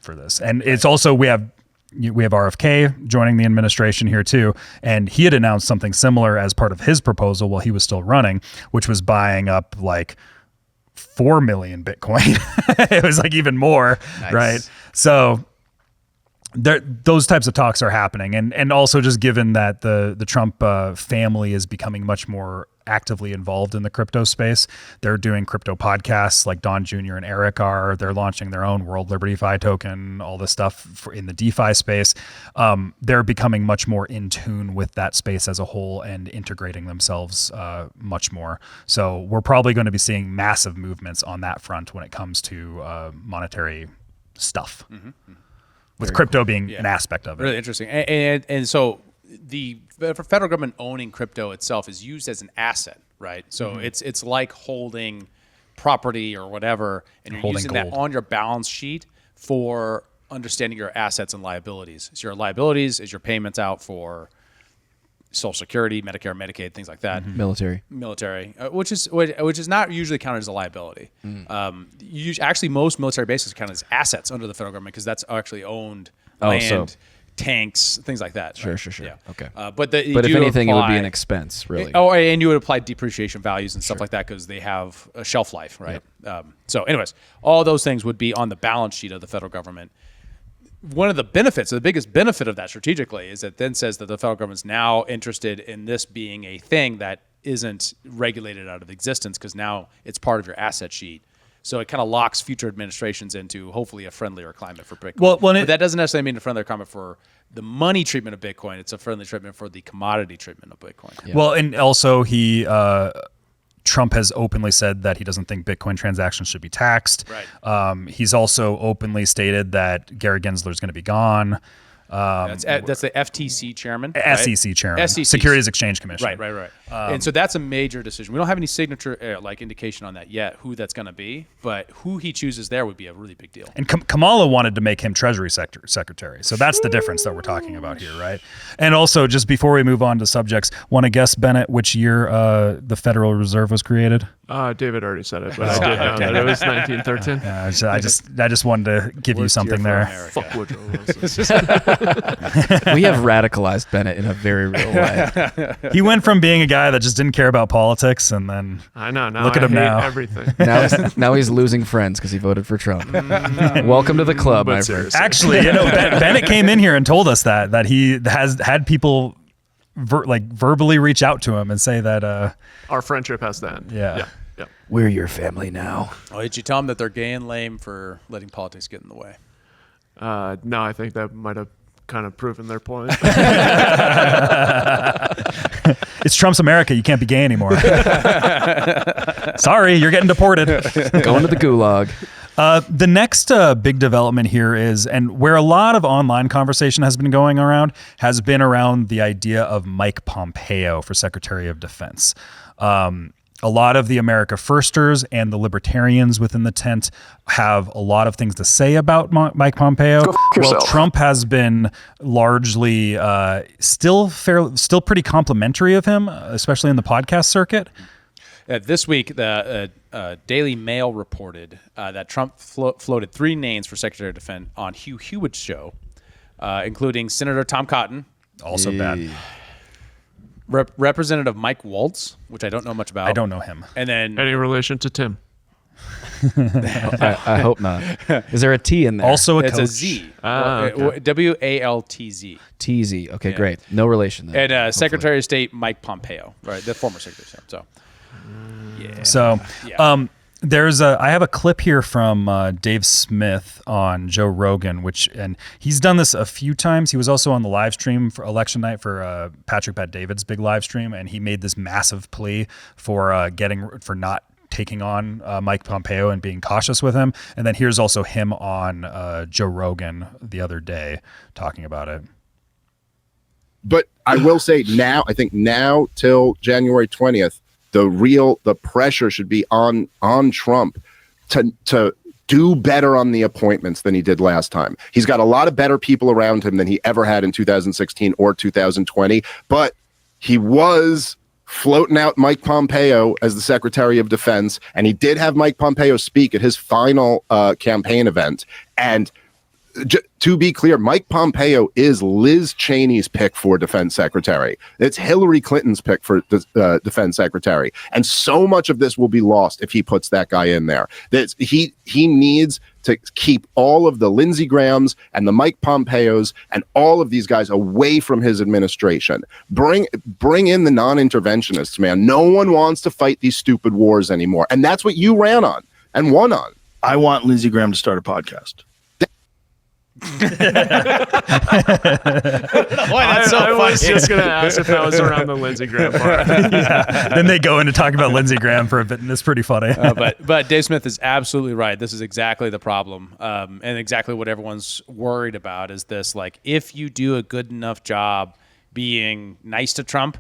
for this. And it's also we have RFK joining the administration here too, and he had announced something similar as part of his proposal while he was still running, which was buying up 4 million Bitcoin. It was even more, nice. Right? So those types of talks are happening. And also just given that the Trump family is becoming much more actively involved in the crypto space, they're doing crypto podcasts like Don Jr. and Eric are. They're launching their own World Liberty Fi token, all this stuff in the DeFi space. They're becoming much more in tune with that space as a whole and integrating themselves much more. So we're probably going to be seeing massive movements on that front when it comes to monetary stuff. Mm-hmm. with crypto being an aspect of it. Really interesting. And so the federal government owning crypto itself is used as an asset, right? So it's like holding property or whatever, and you're using that on your balance sheet for understanding your assets and liabilities. So your liabilities is your payments out for Social Security, Medicare, Medicaid, things like that. Military, which is not usually counted as a liability. Actually, most military bases count as assets under the federal government because that's actually owned land, tanks, things like that. Sure. Yeah. Okay. But if anything, it would be an expense, really. And you would apply depreciation values and stuff like that because they have a shelf life, right? Yep. So, anyways, all those things would be on the balance sheet of the federal government. One of the benefits, the biggest benefit of that strategically, is it then says that the federal government's now interested in this being a thing that isn't regulated out of existence because now it's part of your asset sheet. So it kind of locks future administrations into hopefully a friendlier climate for Bitcoin. But that doesn't necessarily mean a friendlier climate for the money treatment of Bitcoin. It's a friendly treatment for the commodity treatment of Bitcoin. Yeah. Well, and also Trump has openly said that he doesn't think Bitcoin transactions should be taxed. Right. He's also openly stated that Gary Gensler is going to be gone. That's the FTC chairman. SEC chairman. Securities Exchange Commission. Right. And so that's a major decision. We don't have any signature indication on that yet, who that's going to be, but who he chooses there would be a really big deal. And Kamala wanted to make him Treasury Secretary. So that's the difference that we're talking about here, right? And also, just before we move on to subjects, want to guess, Bennett, which year the Federal Reserve was created? David already said it, but I did know that it was 1913. I just wanted to give you something there. Fuck Woodrow Wilson. We have radicalized Bennett in a very real way. He went from being a guy that just didn't care about politics, and then I know. Now look at him hate now. Everything. Now he's losing friends because he voted for Trump. Welcome to the club, my friend. Actually, Bennett came in here and told us that he has had people verbally reach out to him and say that our friendship has to end. Yeah. We're your family now. Oh, did you tell him that they're gay and lame for letting politics get in the way? No, I think that might have kind of proven their point. It's Trump's America. You can't be gay anymore. Sorry, you're getting deported. Going to the gulag. The next big development here is, and where a lot of online conversation has been going around, has been around the idea of Mike Pompeo for Secretary of Defense. A lot of the America Firsters and the libertarians within the tent have a lot of things to say about Mike Pompeo. Well, Trump has been largely still pretty complimentary of him, especially in the podcast circuit. This week, the Daily Mail reported that Trump floated 3 names for Secretary of Defense on Hugh Hewitt's show, including Senator Tom Cotton. Also bad. Representative Mike Waltz, which I don't know much about. I don't know him. And then any relation to Tim? I hope not. Is there a T in there? Also it's coach. a Z. Okay. WALTZ. TZ. Okay, great. No relation there. And Secretary of State Mike Pompeo, right? The former Secretary of State. I have a clip here from Dave Smith on Joe Rogan, and he's done this a few times. He was also on the live stream for election night for Patrick Bet-David's big live stream, and he made this massive plea for not taking on Mike Pompeo and being cautious with him. And then here's also him on Joe Rogan the other day talking about it. But I will say now till January 20th, the pressure should be on Trump to do better on the appointments than he did last time. He's got a lot of better people around him than he ever had in 2016 or 2020, but he was floating out Mike Pompeo as the Secretary of Defense, and he did have Mike Pompeo speak at his final campaign event. And to be clear, Mike Pompeo is Liz Cheney's pick for defense secretary. It's Hillary Clinton's pick for defense secretary. And so much of this will be lost if he puts that guy in there. He needs to keep all of the Lindsey Grahams and the Mike Pompeos and all of these guys away from his administration. Bring in the non-interventionists, man. No one wants to fight these stupid wars anymore. And that's what you ran on and won on. I want Lindsey Graham to start a podcast. I was just going to ask if that was around the Lindsey Graham part. Then they go into talking about Lindsey Graham for a bit, and it's pretty funny. But Dave Smith is absolutely right. This is exactly the problem, and exactly what everyone's worried about is this. Like, if you do a good enough job being nice to Trump,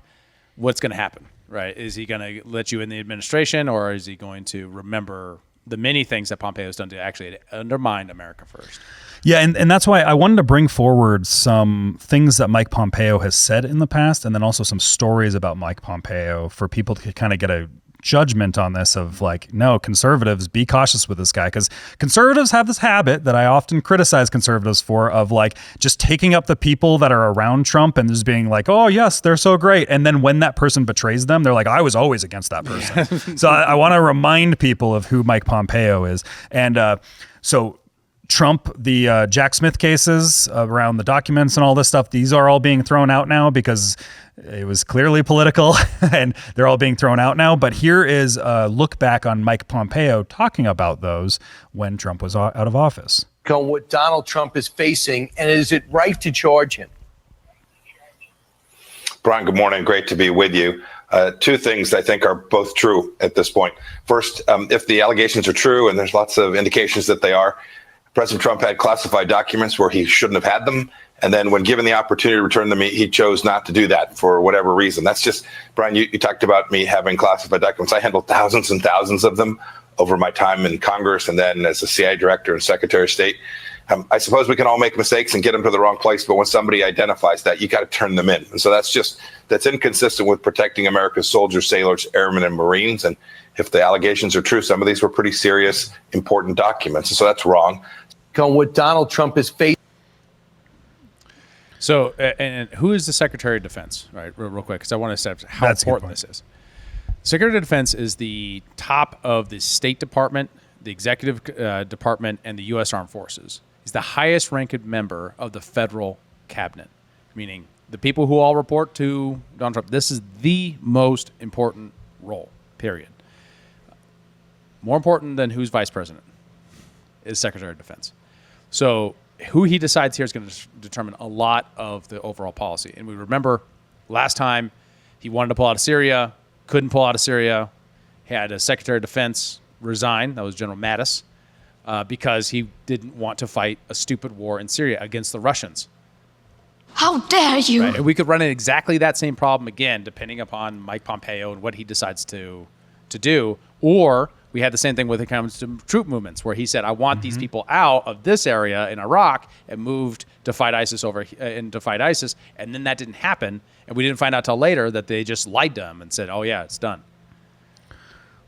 what's going to happen, right? Is he going to let you in the administration, or is he going to remember the many things that Pompeo has done to actually undermine America first? Yeah, and that's why I wanted to bring forward some things that Mike Pompeo has said in the past, and then also some stories about Mike Pompeo for people to kind of get a judgment on this of like, no, conservatives, be cautious with this guy, because conservatives have this habit that I often criticize conservatives for of like just taking up the people that are around Trump and just being like, oh yes, they're so great. And then when that person betrays them, they're like, I was always against that person. So I want to remind people of who Mike Pompeo is. And so Trump, the Jack Smith cases around the documents and all this stuff, these are all being thrown out now because it was clearly political and they're all being thrown out now. But here is a look back on Mike Pompeo talking about those when Trump was out of office. On what Donald Trump is facing, and is it right to charge him? Brian, good morning. Great to be with you. Two things I think are both true at this point. First, if the allegations are true, and there's lots of indications that they are, President Trump had classified documents where he shouldn't have had them. And then when given the opportunity to return them, he chose not to do that for whatever reason. That's just, Brian, you talked about me having classified documents. I handled thousands and thousands of them over my time in Congress and then as a CIA director and Secretary of State. I suppose we can all make mistakes and get them to the wrong place, but when somebody identifies that, you got to turn them in. And so that's inconsistent with protecting America's soldiers, sailors, airmen, and Marines. And if the allegations are true, some of these were pretty serious, important documents. And so that's wrong. On what Donald Trump is facing. So, and who is the Secretary of Defense, right? Real quick, because I want to establish how important this is. Secretary of Defense is the top of the State Department, the Executive Department, and the U.S. Armed Forces. He's the highest ranked member of the federal cabinet, meaning the people who all report to Donald Trump. This is the most important role, period. More important than who's vice president is Secretary of Defense. So who he decides here is going to determine a lot of the overall policy. And we remember last time he wanted to pull out of Syria, couldn't pull out of Syria, had a Secretary of Defense resign, that was General Mattis, because he didn't want to fight a stupid war in Syria against the Russians. How dare you? Right? And we could run into exactly that same problem again, depending upon Mike Pompeo and what he decides to do. Or we had the same thing when it comes to troop movements, where he said, I want these people out of this area in Iraq, and moved to fight ISIS and then that didn't happen, and we didn't find out till later that they just lied to him and said, oh yeah, it's done.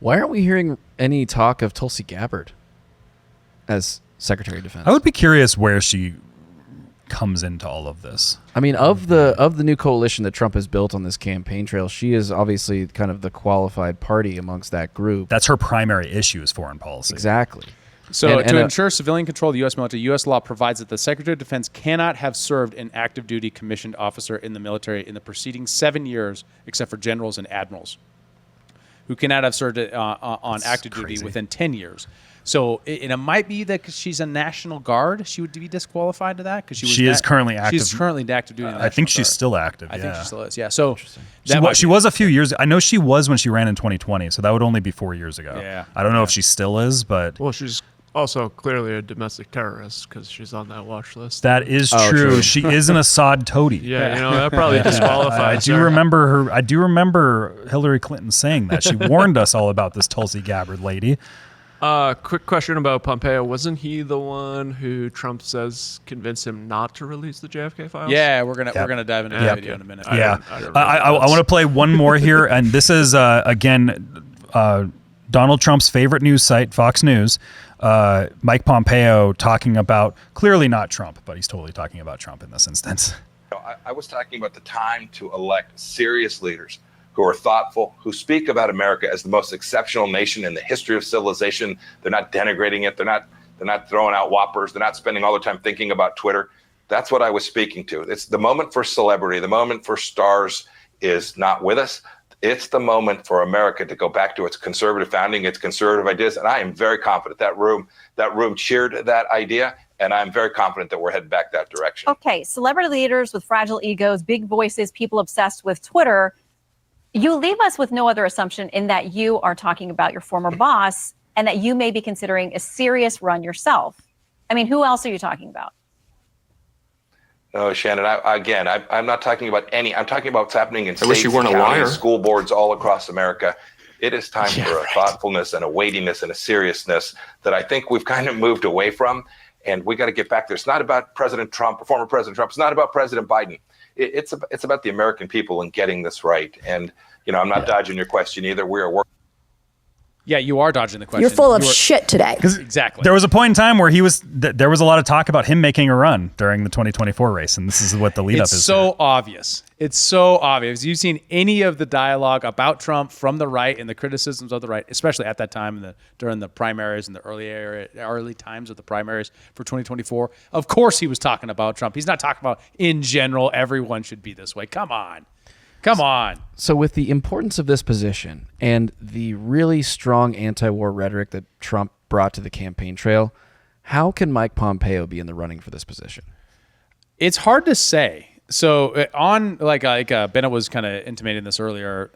Why aren't we hearing any talk of Tulsi Gabbard as Secretary of Defense? I would be curious where she comes into all of this. I mean, of the new coalition that Trump has built on this campaign trail, she is obviously kind of the qualified party amongst that group. That's her primary issue is foreign policy. Exactly. So to ensure civilian control of the U.S. military, U.S. law provides that the Secretary of Defense cannot have served an active duty commissioned officer in the military in the preceding 7 years, except for generals and admirals, who cannot have served on active duty within 10 years. So it might be that because she's a National Guard, she would be disqualified to that because she is currently active. She's currently active duty. I think she's still active. I think she still is. Yeah. So she was a few years. I know she was when she ran in 2020. So that would only be 4 years ago. Yeah. I don't know if she still is, but she's also clearly a domestic terrorist because she's on that watch list. That is true. She is an Assad toady. Yeah, that probably disqualifies her. I do remember Hillary Clinton saying that. She warned us all about this Tulsi Gabbard lady. Quick question about Pompeo. Wasn't he the one who Trump says convinced him not to release the JFK files? Yeah, we're gonna dive into that video in a minute. I want to play one more here, and this is again Donald Trump's favorite news site, Fox News. Mike Pompeo talking about, clearly not Trump, but he's totally talking about Trump in this instance. I was talking about the time to elect serious leaders who are thoughtful, who speak about America as the most exceptional nation in the history of civilization. They're not denigrating it. They're not throwing out whoppers. They're not spending all their time thinking about Twitter. That's what I was speaking to. It's the moment for celebrity. The moment for stars is not with us. It's the moment for America to go back to its conservative founding, its conservative ideas. And I am very confident that room cheered that idea. And I'm very confident that we're headed back that direction. Okay, celebrity leaders with fragile egos, big voices, people obsessed with Twitter. You leave us with no other assumption in that you are talking about your former boss and that you may be considering a serious run yourself. I mean, who else are you talking about? No, Shannon, I'm not talking about any. I'm talking about what's happening in I wish states, you weren't a counties, liar. school boards all across America. It is time for a thoughtfulness and a weightiness and a seriousness that I think we've kind of moved away from. And we got to get back there. It's not about President Trump or former President Trump. It's not about President Biden. It's about the American people and getting this right. And, I'm not dodging your question either. We are working. Yeah, you are dodging the question. You're full of shit today. Exactly. There was a point in time where there was a lot of talk about him making a run during the 2024 race, and this is what the lead up is. It's so obvious. It's so obvious. You've seen any of the dialogue about Trump from the right and the criticisms of the right, especially at that time during the primaries and the early times of the primaries for 2024. Of course he was talking about Trump. He's not talking about in general everyone should be this way. Come on. So with the importance of this position and the really strong anti-war rhetoric that Trump brought to the campaign trail, how can Mike Pompeo be in the running for this position? It's hard to say. So on Bennett was kind of intimating this earlier,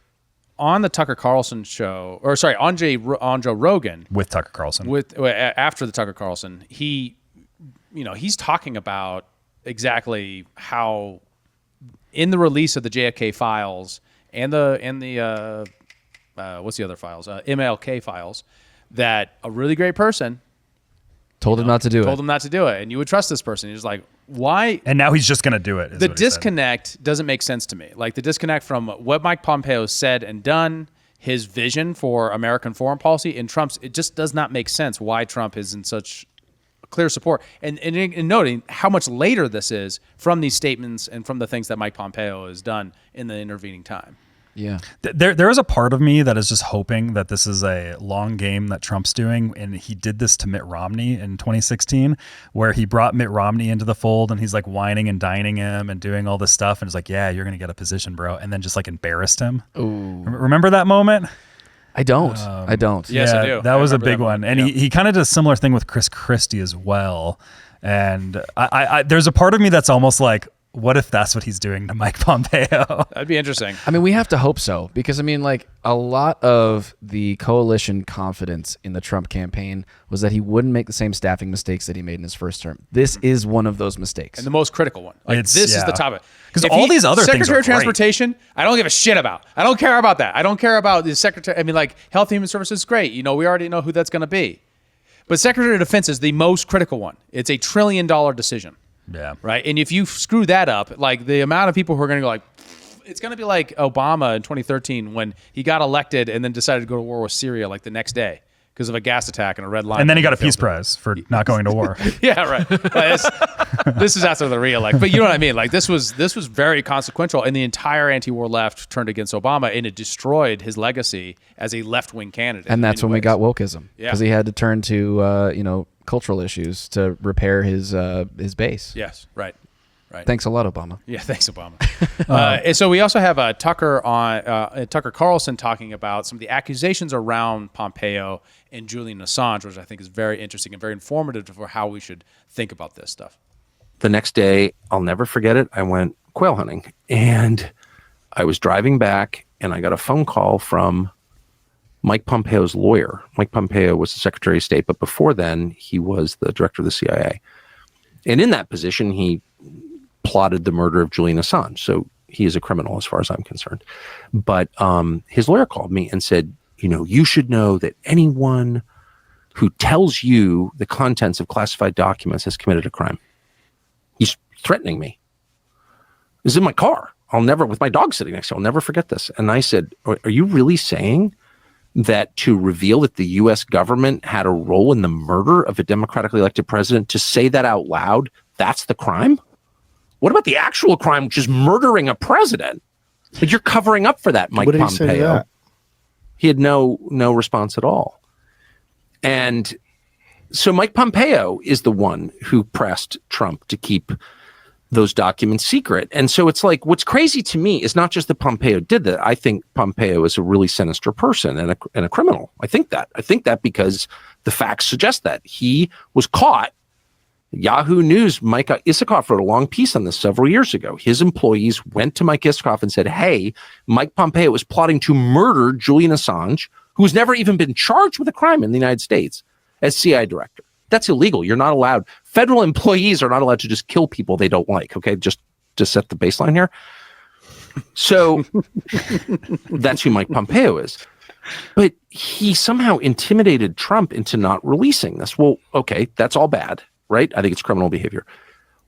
on the Tucker Carlson show, on Joe Rogan with Tucker Carlson, after the Tucker Carlson, he's talking about exactly how in the release of the JFK files and the what's the other files, MLK files, that a really great person told him not to do it, and you would trust this person. He's like, why? And now he's just going to do it. The disconnect doesn't make sense to me. Like the disconnect from what Mike Pompeo said and done, his vision for American foreign policy, and Trump's, it just does not make sense why Trump is in such clear support. And noting how much later this is from these statements and from the things that Mike Pompeo has done in the intervening time. Yeah. There is a part of me that is just hoping that this is a long game that Trump's doing. And he did this to Mitt Romney in 2016, where he brought Mitt Romney into the fold and he's like whining and dining him and doing all this stuff. And it's like, yeah, you're going to get a position, bro. And then just like embarrassed him. Ooh. Remember that moment? I don't. Yes, I do. That was a big one. And he kind of did a similar thing with Chris Christie as well. And I there's a part of me that's almost like, what if that's what he's doing to Mike Pompeo? That'd be interesting. I mean, we have to hope so, because I mean, like, a lot of the coalition confidence in the Trump campaign was that he wouldn't make the same staffing mistakes that he made in his first term. This is one of those mistakes. And the most critical one. This is the topic. Because all these other things are Secretary of Transportation, I don't give a shit about. I don't care about that. I don't care about the Secretary. I mean, like, Health and Human Services is great. We already know who that's going to be. But Secretary of Defense is the most critical one. It's $1 trillion decision. Yeah. Right. And if you screw that up, like the amount of people who are going to go like, it's going to be like Obama in 2013 when he got elected and then decided to go to war with Syria like the next day because of a gas attack and a red line. And then he got a Peace Prize for not going to war. Yeah, right. This is after the re-elect. But you know what I mean? Like this was very consequential, and the entire anti-war left turned against Obama, and it destroyed his legacy as a left-wing candidate. And that's when we got wokeism, Yeah. because he had to turn to cultural issues to repair his base. Yes, right. Thanks a lot, Obama. Yeah, thanks, Obama. And so we also have Tucker Carlson talking about some of the accusations around Pompeo and Julian Assange, which I think is very interesting and very informative for how we should think about this stuff. The next day, I'll never forget it, I went quail hunting, and I was driving back, and I got a phone call from Mike Pompeo's lawyer. Mike Pompeo was the Secretary of State, but before then, he was the director of the CIA. And in that position, he plotted the murder of Julian Assange. So he is a criminal as far as I'm concerned. But his lawyer called me and said, you should know that anyone who tells you the contents of classified documents has committed a crime. He's threatening me. This is in my car. With my dog sitting next to me, I'll never forget this. And I said, are you really saying that to reveal that the U.S. government had a role in the murder of a democratically elected president, to say that out loud, that's the crime? What about the actual crime, which is murdering a president? But you're covering up for that, Mike Pompeo. What did he say to that? He had no response at all. And so Mike Pompeo is the one who pressed Trump to keep those documents secret. And so it's like, what's crazy to me is not just that Pompeo did that. I think Pompeo is a really sinister person and a criminal. I think that because the facts suggest that he was caught Yahoo News, Mike Isikoff wrote a long piece on this several years ago. His employees went to Mike Isikoff and said, hey, Mike Pompeo is plotting to murder Julian Assange, who's never even been charged with a crime in the United States, as CIA director. That's illegal. You're not allowed. Federal employees are not allowed to just kill people they don't like. Okay, just to set the baseline here. So that's who Mike Pompeo is. But he somehow intimidated Trump into not releasing this. Well, okay, that's all bad, right? I think it's criminal behavior.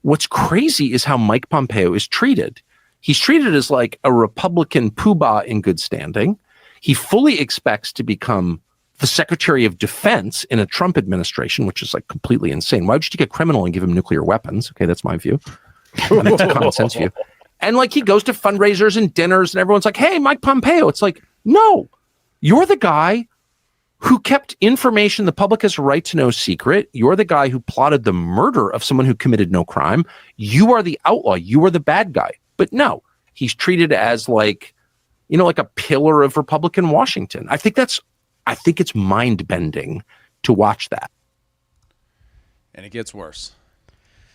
What's crazy is how Mike Pompeo is treated. He's treated as like a Republican poobah in good standing. He fully expects to become the Secretary of Defense in a Trump administration, which is like completely insane. Why would you take a criminal and give him nuclear weapons? Okay, that's my view. And it's a common sense view. And like he goes to fundraisers and dinners and everyone's like, hey, Mike Pompeo. It's like, no, you're the guy who kept information the public has a right to know secret. You're the guy who plotted the murder of someone who committed no crime. You are the outlaw. You are the bad guy. But no, he's treated as like, you know, like a pillar of Republican Washington. I think it's mind bending to watch that. And it gets worse,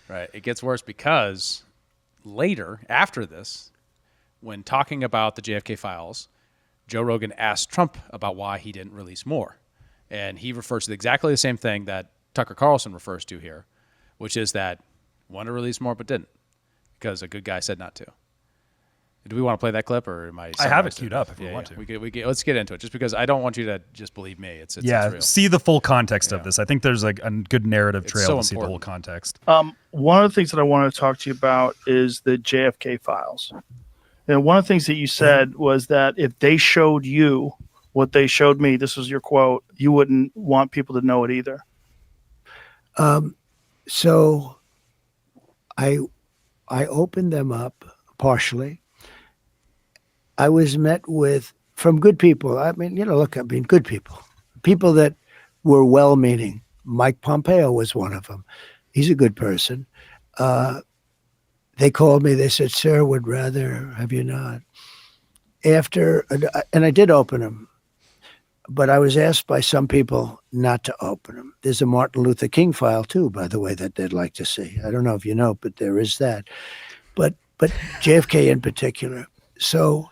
right? It gets worse because later, after this, when talking about the JFK files, Joe Rogan asked Trump about why he didn't release more. And he refers to exactly the same thing that Tucker Carlson refers to here, which is that wanted to release more but didn't because a good guy said not to. Do we want to play that clip, or am I? I have it queued up if we want to. We let's get into it, just because I don't want you to just believe me. It's real. See the full context of this. I think there's like a good narrative trail to see the whole context. One of the things that I want to talk to you about is the JFK files. And one of the things that you said was that if they showed you what they showed me, this was your quote, you wouldn't want people to know it either. So I opened them up partially. I was met with, from good people. I mean, good people that were well-meaning. Mike Pompeo was one of them. He's a good person. They called me. They said, sir, would rather have you not. And I did open them, but I was asked by some people not to open them. There's a Martin Luther King file too, by the way, that they'd like to see. I don't know if you know, but there is that. But JFK in particular. So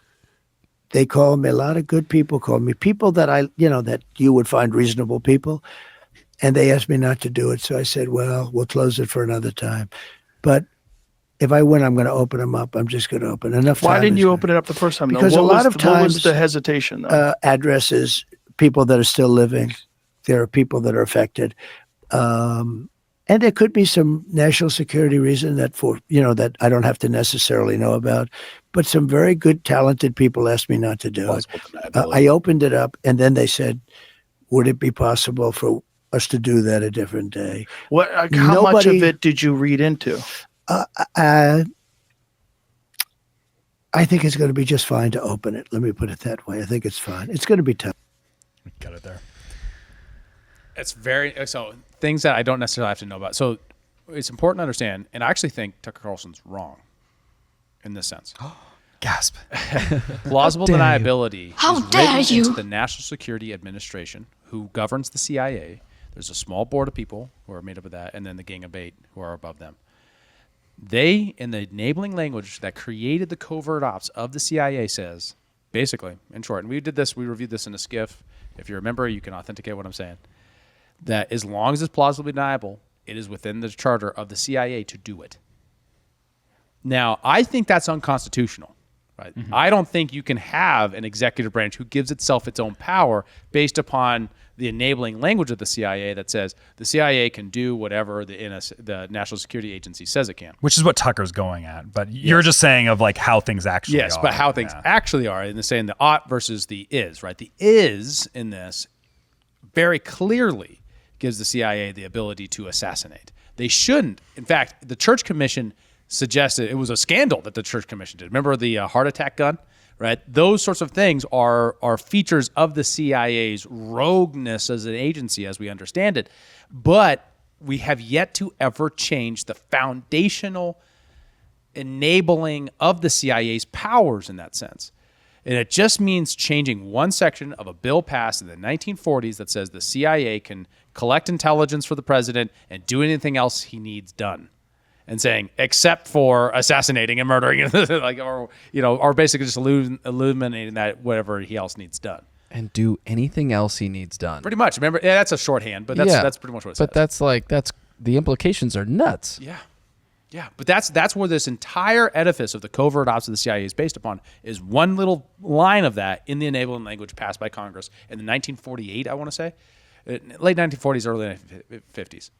they called me, a lot of good people called me, people that that you would find reasonable people. And they asked me not to do it. So I said, well, we'll close it for another time. But if I win, I'm going to open them up. I'm just going to open enough. Why didn't you open it up the first time? Because a lot of times, what was the hesitation? Addresses, people that are still living. There are people that are affected. And there could be some national security reason that that I don't have to necessarily know about. But some very good, talented people asked me not to do it. I opened it up, and then they said, would it be possible for us to do that a different day? How much of it did you read into? I think it's going to be just fine to open it. Let me put it that way. I think it's fine. It's going to be tough. Got it there. It's so things that I don't necessarily have to know about. So it's important to understand, and I actually think Tucker Carlson's wrong in this sense. Gasp. Plausible deniability How is dare written you? into the National Security Administration, who governs the CIA. There's a small board of people who are made up of that, and then the Gang of Eight who are above them. They, in the enabling language that created the covert ops of the CIA, says, basically, in short, and we reviewed this in a skiff. If you remember, you can authenticate what I'm saying. That as long as it's plausibly deniable, it is within the charter of the CIA to do it. Now, I think that's unconstitutional. Right? Mm-hmm. I don't think you can have an executive branch who gives itself its own power based upon the enabling language of the CIA that says the CIA can do whatever the National Security Agency says it can. Which is what Tucker's going at. But you're just saying of like how things actually are. Yes, but how things actually are. And they're saying the ought versus the is, right? The is in this very clearly gives the CIA the ability to assassinate. They shouldn't. In fact, the Church Commission suggested it was a scandal that the Church Commission did. Remember the heart attack gun, right? Those sorts of things are features of the CIA's rogueness as an agency, as we understand it. But we have yet to ever change the foundational enabling of the CIA's powers in that sense. And it just means changing one section of a bill passed in the 1940s that says the CIA can collect intelligence for the president, and do anything else he needs done. And saying, except for assassinating and murdering, or basically just illuminating that whatever he else needs done. And do anything else he needs done. Pretty much. Remember, that's a shorthand, but that's pretty much what it says. But that's the implications are nuts. Yeah, but that's where this entire edifice of the covert ops of the CIA is based upon, is one little line of that in the enabling language passed by Congress in the 1948, I want to say. Late 1940s, early 1950s.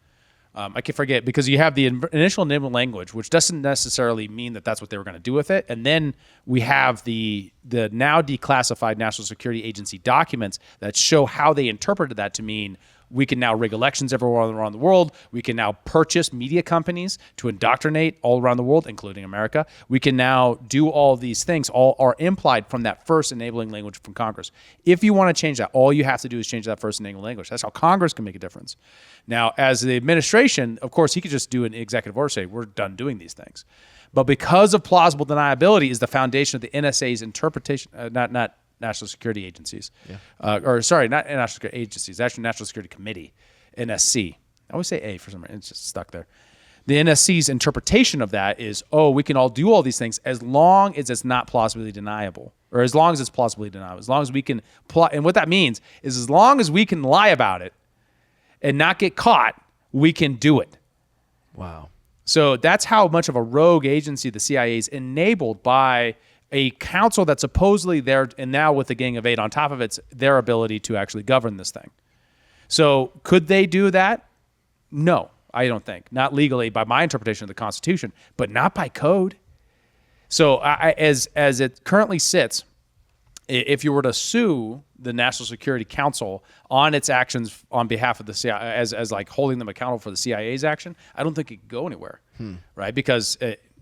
I can forget, because you have the initial enabling language, which doesn't necessarily mean that that's what they were going to do with it. And then we have the now declassified National Security Agency documents that show how they interpreted that to mean we can now rig elections everywhere around the world. We can now purchase media companies to indoctrinate all around the world, including America. We can now do all these things. All are implied from that first enabling language from Congress. If you want to change that, all you have to do is change that first enabling language. That's how Congress can make a difference. Now, as the administration, of course, he could just do an executive order, say, we're done doing these things. But because of plausible deniability is the foundation of the NSA's interpretation, not National Security Agencies. Not National Security Agencies, actually National Security Committee, NSC. I always say A for some reason, it's just stuck there. The NSC's interpretation of that is, we can all do all these things as long as it's not plausibly deniable, or as long as it's plausibly deniable, as long as we can and what that means is as long as we can lie about it and not get caught, we can do it. Wow. So that's how much of a rogue agency the CIA is enabled by a council that's supposedly there, and now with the Gang of Eight on top of it's their ability to actually govern this thing. So could they do that? No, I don't think. Not legally by my interpretation of the Constitution, but not by code. So as it currently sits, if you were to sue the National Security Council on its actions on behalf of the CIA, as like holding them accountable for the CIA's action, I don't think it could go anywhere, right? Because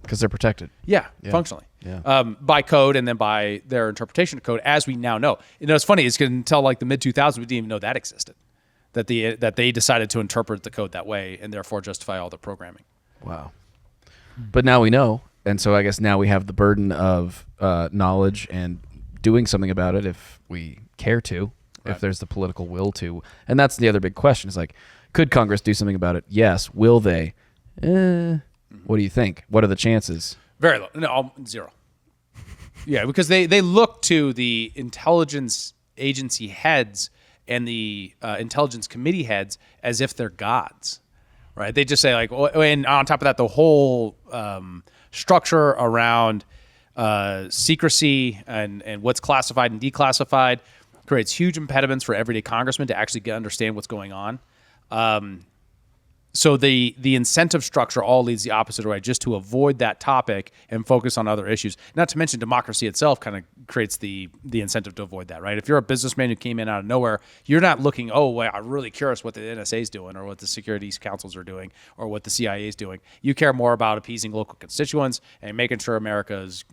they're protected. Yeah, functionally. Yeah. By code and then by their interpretation of code, as we now know. It's funny, it's until like the mid-2000s, we didn't even know that existed, that they decided to interpret the code that way and therefore justify all the programming. Wow. But now we know, and so I guess now we have the burden of knowledge and doing something about it if we care to, if there's the political will to. And that's the other big question, is like, could Congress do something about it? Yes. Will they? What do you think? What are the chances? Very low. No, 0. Yeah, because they look to the intelligence agency heads and the intelligence committee heads as if they're gods, right? They just say like, and on top of that, the whole structure around secrecy and what's classified and declassified creates huge impediments for everyday congressmen to actually understand what's going on. So the incentive structure all leads the opposite way, just to avoid that topic and focus on other issues. Not to mention democracy itself kind of creates the incentive to avoid that, right? If you're a businessman who came in out of nowhere, you're not looking, I'm really curious what the NSA is doing or what the security councils are doing or what the CIA is doing. You care more about appeasing local constituents and making sure America is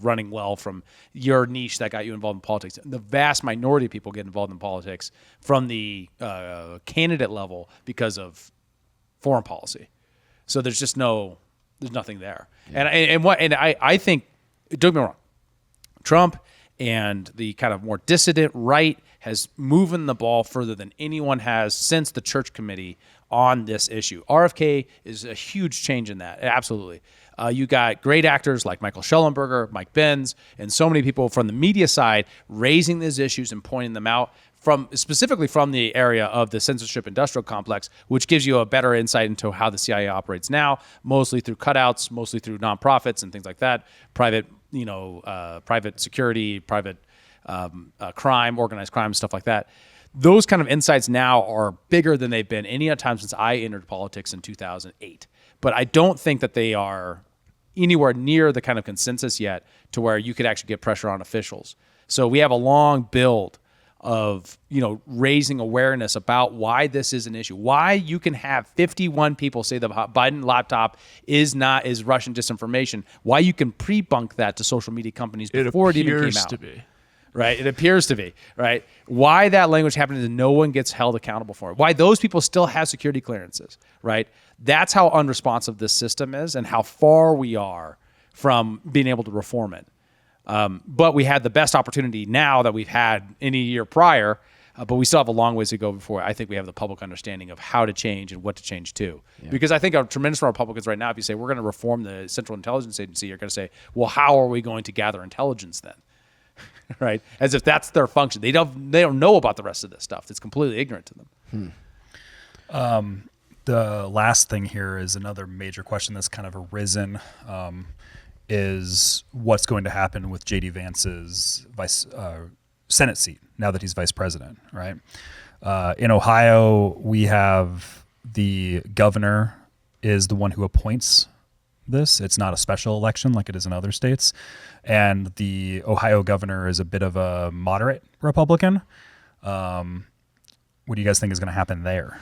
running well from your niche that got you involved in politics. The vast minority of people get involved in politics from the candidate level because of foreign policy. So there's just there's nothing there. Yeah. And I think, don't get me wrong, Trump and the kind of more dissident right has moved the ball further than anyone has since the Church Committee on this issue. RFK is a huge change in that. Absolutely. You got great actors like Michael Schellenberger, Mike Benz, and so many people from the media side raising these issues and pointing them out specifically from the area of the censorship industrial complex, which gives you a better insight into how the CIA operates now, mostly through cutouts, mostly through nonprofits and things like that, private security, private crime, organized crime, stuff like that. Those kind of insights now are bigger than they've been any other time since I entered politics in 2008. But I don't think that they are anywhere near the kind of consensus yet to where you could actually get pressure on officials. So we have a long build of raising awareness about why this is an issue, why you can have 51 people say the Biden laptop is Russian disinformation, why you can pre-bunk that to social media companies before it even came out. To be. Right? It appears to be, right? Why that language happened and no one gets held accountable for it. Why those people still have security clearances, right? That's how unresponsive this system is and how far we are from being able to reform it. But we had the best opportunity now that we've had any year prior But we still have a long ways to go before I think we have the public understanding of how to change and what to change to. Yeah. Because I think a tremendous number of Republicans right now, if you say we're going to reform the Central Intelligence Agency, you're going to say, well, how are we going to gather intelligence then? Right? As if that's their function. They don't know about the rest of this stuff. It's completely ignorant to them. The last thing here is another major question that's kind of arisen, is what's going to happen with J.D. Vance's Senate seat now that he's vice president, right? In Ohio, we have the governor is the one who appoints this. It's not a special election like it is in other states. And the Ohio governor is a bit of a moderate Republican. What do you guys think is going to happen there?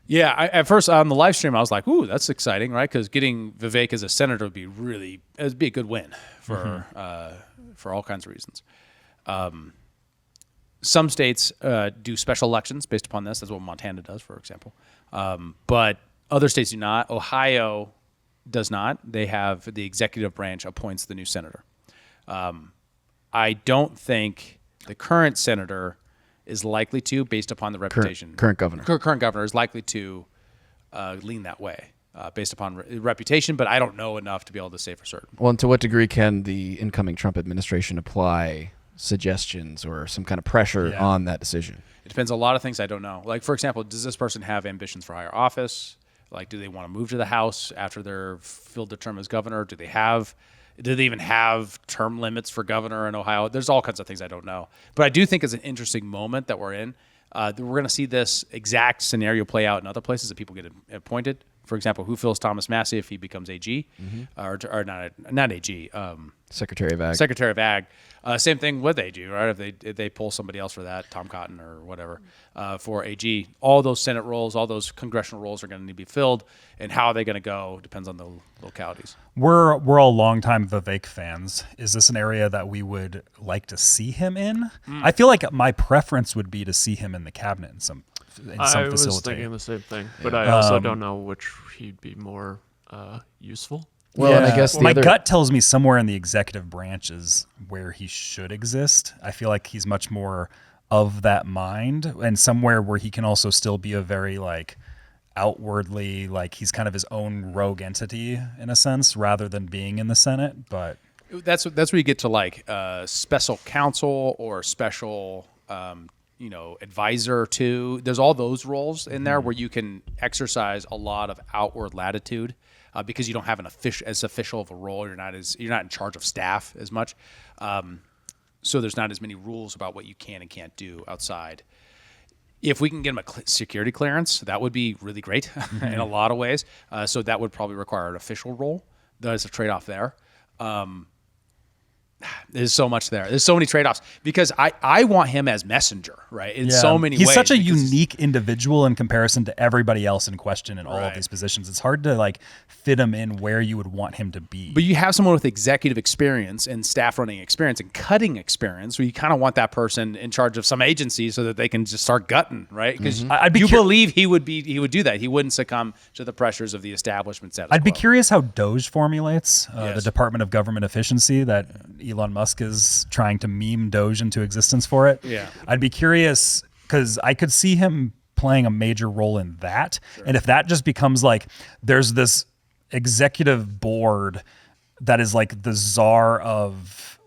Yeah, at first on the live stream, I was like, "Ooh, that's exciting, right?" Because getting Vivek as a senator would be a good win for all kinds of reasons. Some states do special elections based upon this. That's what Montana does, for example. But other states do not. Ohio does not. They have the executive branch appoints the new senator. I don't think the current senator is likely to, based upon the reputation. Current governor. Current governor is likely to lean that way based upon reputation, but I don't know enough to be able to say for certain. Well, and to what degree can the incoming Trump administration apply suggestions or some kind of pressure on that decision? It depends on a lot of things I don't know. Like, for example, does this person have ambitions for higher office? Like, do they want to move to the House after they're filled their term as governor? Do they even have term limits for governor in Ohio? There's all kinds of things I don't know. But I do think it's an interesting moment that we're in. We're going to see this exact scenario play out in other places that people get appointed. For example, who fills Thomas Massey if he becomes AG? Or not AG. Secretary of Ag. Secretary of Ag. Same thing what they do, right? If they pull somebody else for that, Tom Cotton or whatever, for AG, all those Senate roles, all those congressional roles are going to need to be filled, and how are they going to go depends on the localities. We're all longtime Vivek fans. Is this an area that we would like to see him in? I feel like my preference would be to see him in the cabinet in some I was thinking the same thing, but I also don't know which he'd be more useful. Well, and I guess my gut tells me somewhere in the executive branch is where he should exist. I feel like he's much more of that mind, and somewhere where he can also still be a very outwardly he's kind of his own rogue entity in a sense, rather than being in the Senate. But that's where you get to special counsel or special advisor to. There's all those roles in there where you can exercise a lot of outward latitude. Because you don't have as official of a role, you're not in charge of staff as much, so there's not as many rules about what you can and can't do outside. If we can get him a security clearance, that would be really great in a lot of ways. So that would probably require an official role. There's a trade-off there. There's so much there. There's so many trade-offs because I want him as messenger, right? In so many ways. He's such a unique individual in comparison to everybody else in question in all of these positions. It's hard to fit him in where you would want him to be. But you have someone with executive experience and staff running experience and cutting experience where you kind of want that person in charge of some agency so that they can just start gutting, right? Because you believe he would do that. He wouldn't succumb to the pressures of the establishment status quo. I'd be curious how DOGE formulates, the Department of Government Efficiency that Elon Musk is trying to meme Doge into existence for it. Yeah. I'd be curious because I could see him playing a major role in that. Sure. And if that just becomes there's this executive board that is the czar of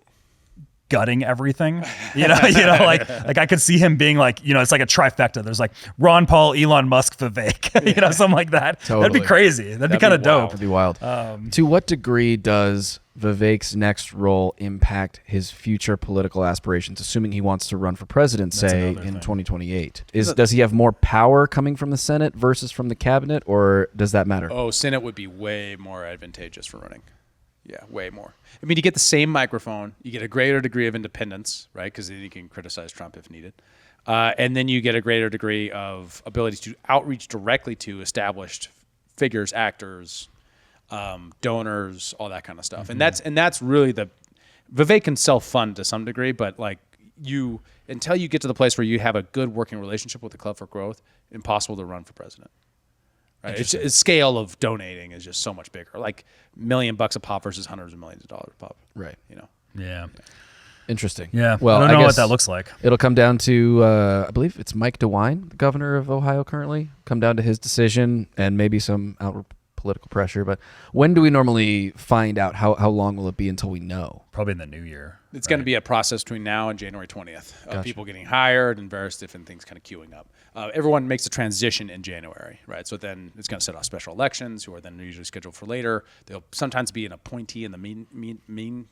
gutting everything, I could see him being it's like a trifecta. There's Ron Paul, Elon Musk, Vivek, something like that. Totally. That'd be crazy. That'd be kind of dope. That'd be wild. To what degree does Vivek's next role impact his future political aspirations, assuming he wants to run for president, say, in 2028? Does he have more power coming from the Senate versus from the cabinet, or does that matter? Oh, Senate would be way more advantageous for running. Yeah, way more. I mean, you get the same microphone. You get a greater degree of independence, right? Because then you can criticize Trump if needed. And then you get a greater degree of ability to outreach directly to established figures, actors, donors, all that kind of stuff. Mm-hmm. And that's really Vivek can self-fund to some degree, but until you get to the place where you have a good working relationship with the Club for Growth, impossible to run for president. Right? It's scale of donating is just so much bigger. $1 million a pop versus hundreds of millions of dollars a pop. Right. Yeah. Interesting. Yeah. Well, I don't know what guess that looks like. It'll come down to, I believe it's Mike DeWine, the governor of Ohio currently, come down to his decision and maybe some outward political pressure. But when do we normally find out? How long will it be until we know? Probably in the new year. It's going to be a process between now and January 20th of Gotcha. people getting hired and various different things kind of queuing up. Everyone makes a transition in January, right? So then it's going to set off special elections, who are then usually scheduled for later. There'll sometimes be an appointee in the meantime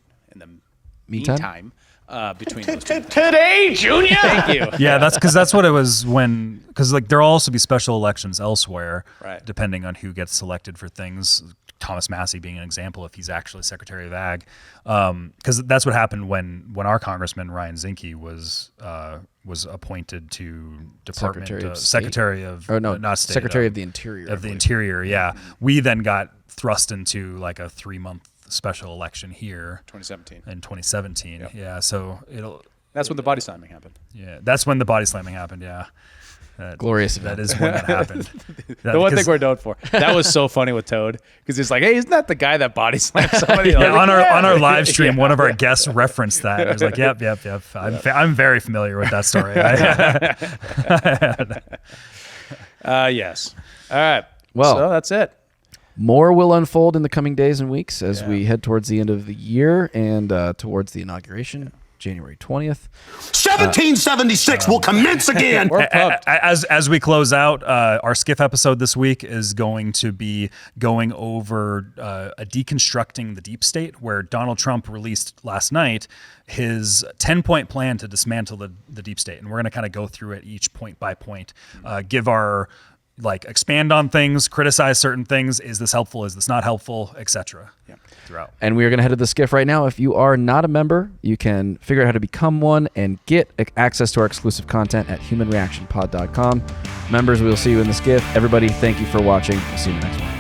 between those two. Today, Junior. Thank you. Yeah, that's what it was because like there'll also be special elections elsewhere, Right. depending on who gets selected for things. Thomas Massey being an example, if he's actually Secretary of Ag, because that's what happened when our Congressman Ryan Zinke was appointed to Secretary of the Interior. Of the Interior, yeah. We then got thrust into like a 3-month special election here, 2017. Yeah, so that's when the body slamming happened. Yeah, that's when the body slamming happened. Yeah. Glorious That event. is when that happened. The one thing we're known for. That was so funny with Toad because he's like, "Hey, isn't that the guy that body slammed somebody?" Yeah, Like, on our live stream, one of our guests referenced that. I was like, "Yep." I'm very familiar with that story. Yes. All right. Well, so that's it. More will unfold in the coming days and weeks as we head towards the end of the year and towards the inauguration, January 20th. 1776 will commence again. As we close out, our Skiff episode this week is going to be going over a deconstructing the deep state, where Donald Trump released last night his 10-point plan to dismantle the deep state. And we're going to kind of go through it each point by point, give our expand on things, criticize certain things. Is this helpful? Is this not helpful? Etc. Throughout. And we are going to head to the Skiff right now. If you are not a member, you can figure out how to become one and get access to our exclusive content at humanreactionpod.com. Members, we will see you in the Skiff. Everybody, thank you for watching. We'll see you in the next one.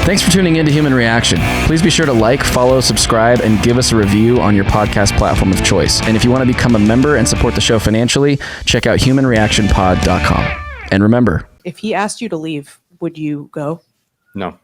Thanks for tuning in to Human Reaction. Please be sure to like, follow, subscribe, and give us a review on your podcast platform of choice. And if you want to become a member and support the show financially, check out humanreactionpod.com. And remember, If he asked you to leave, would you go? No.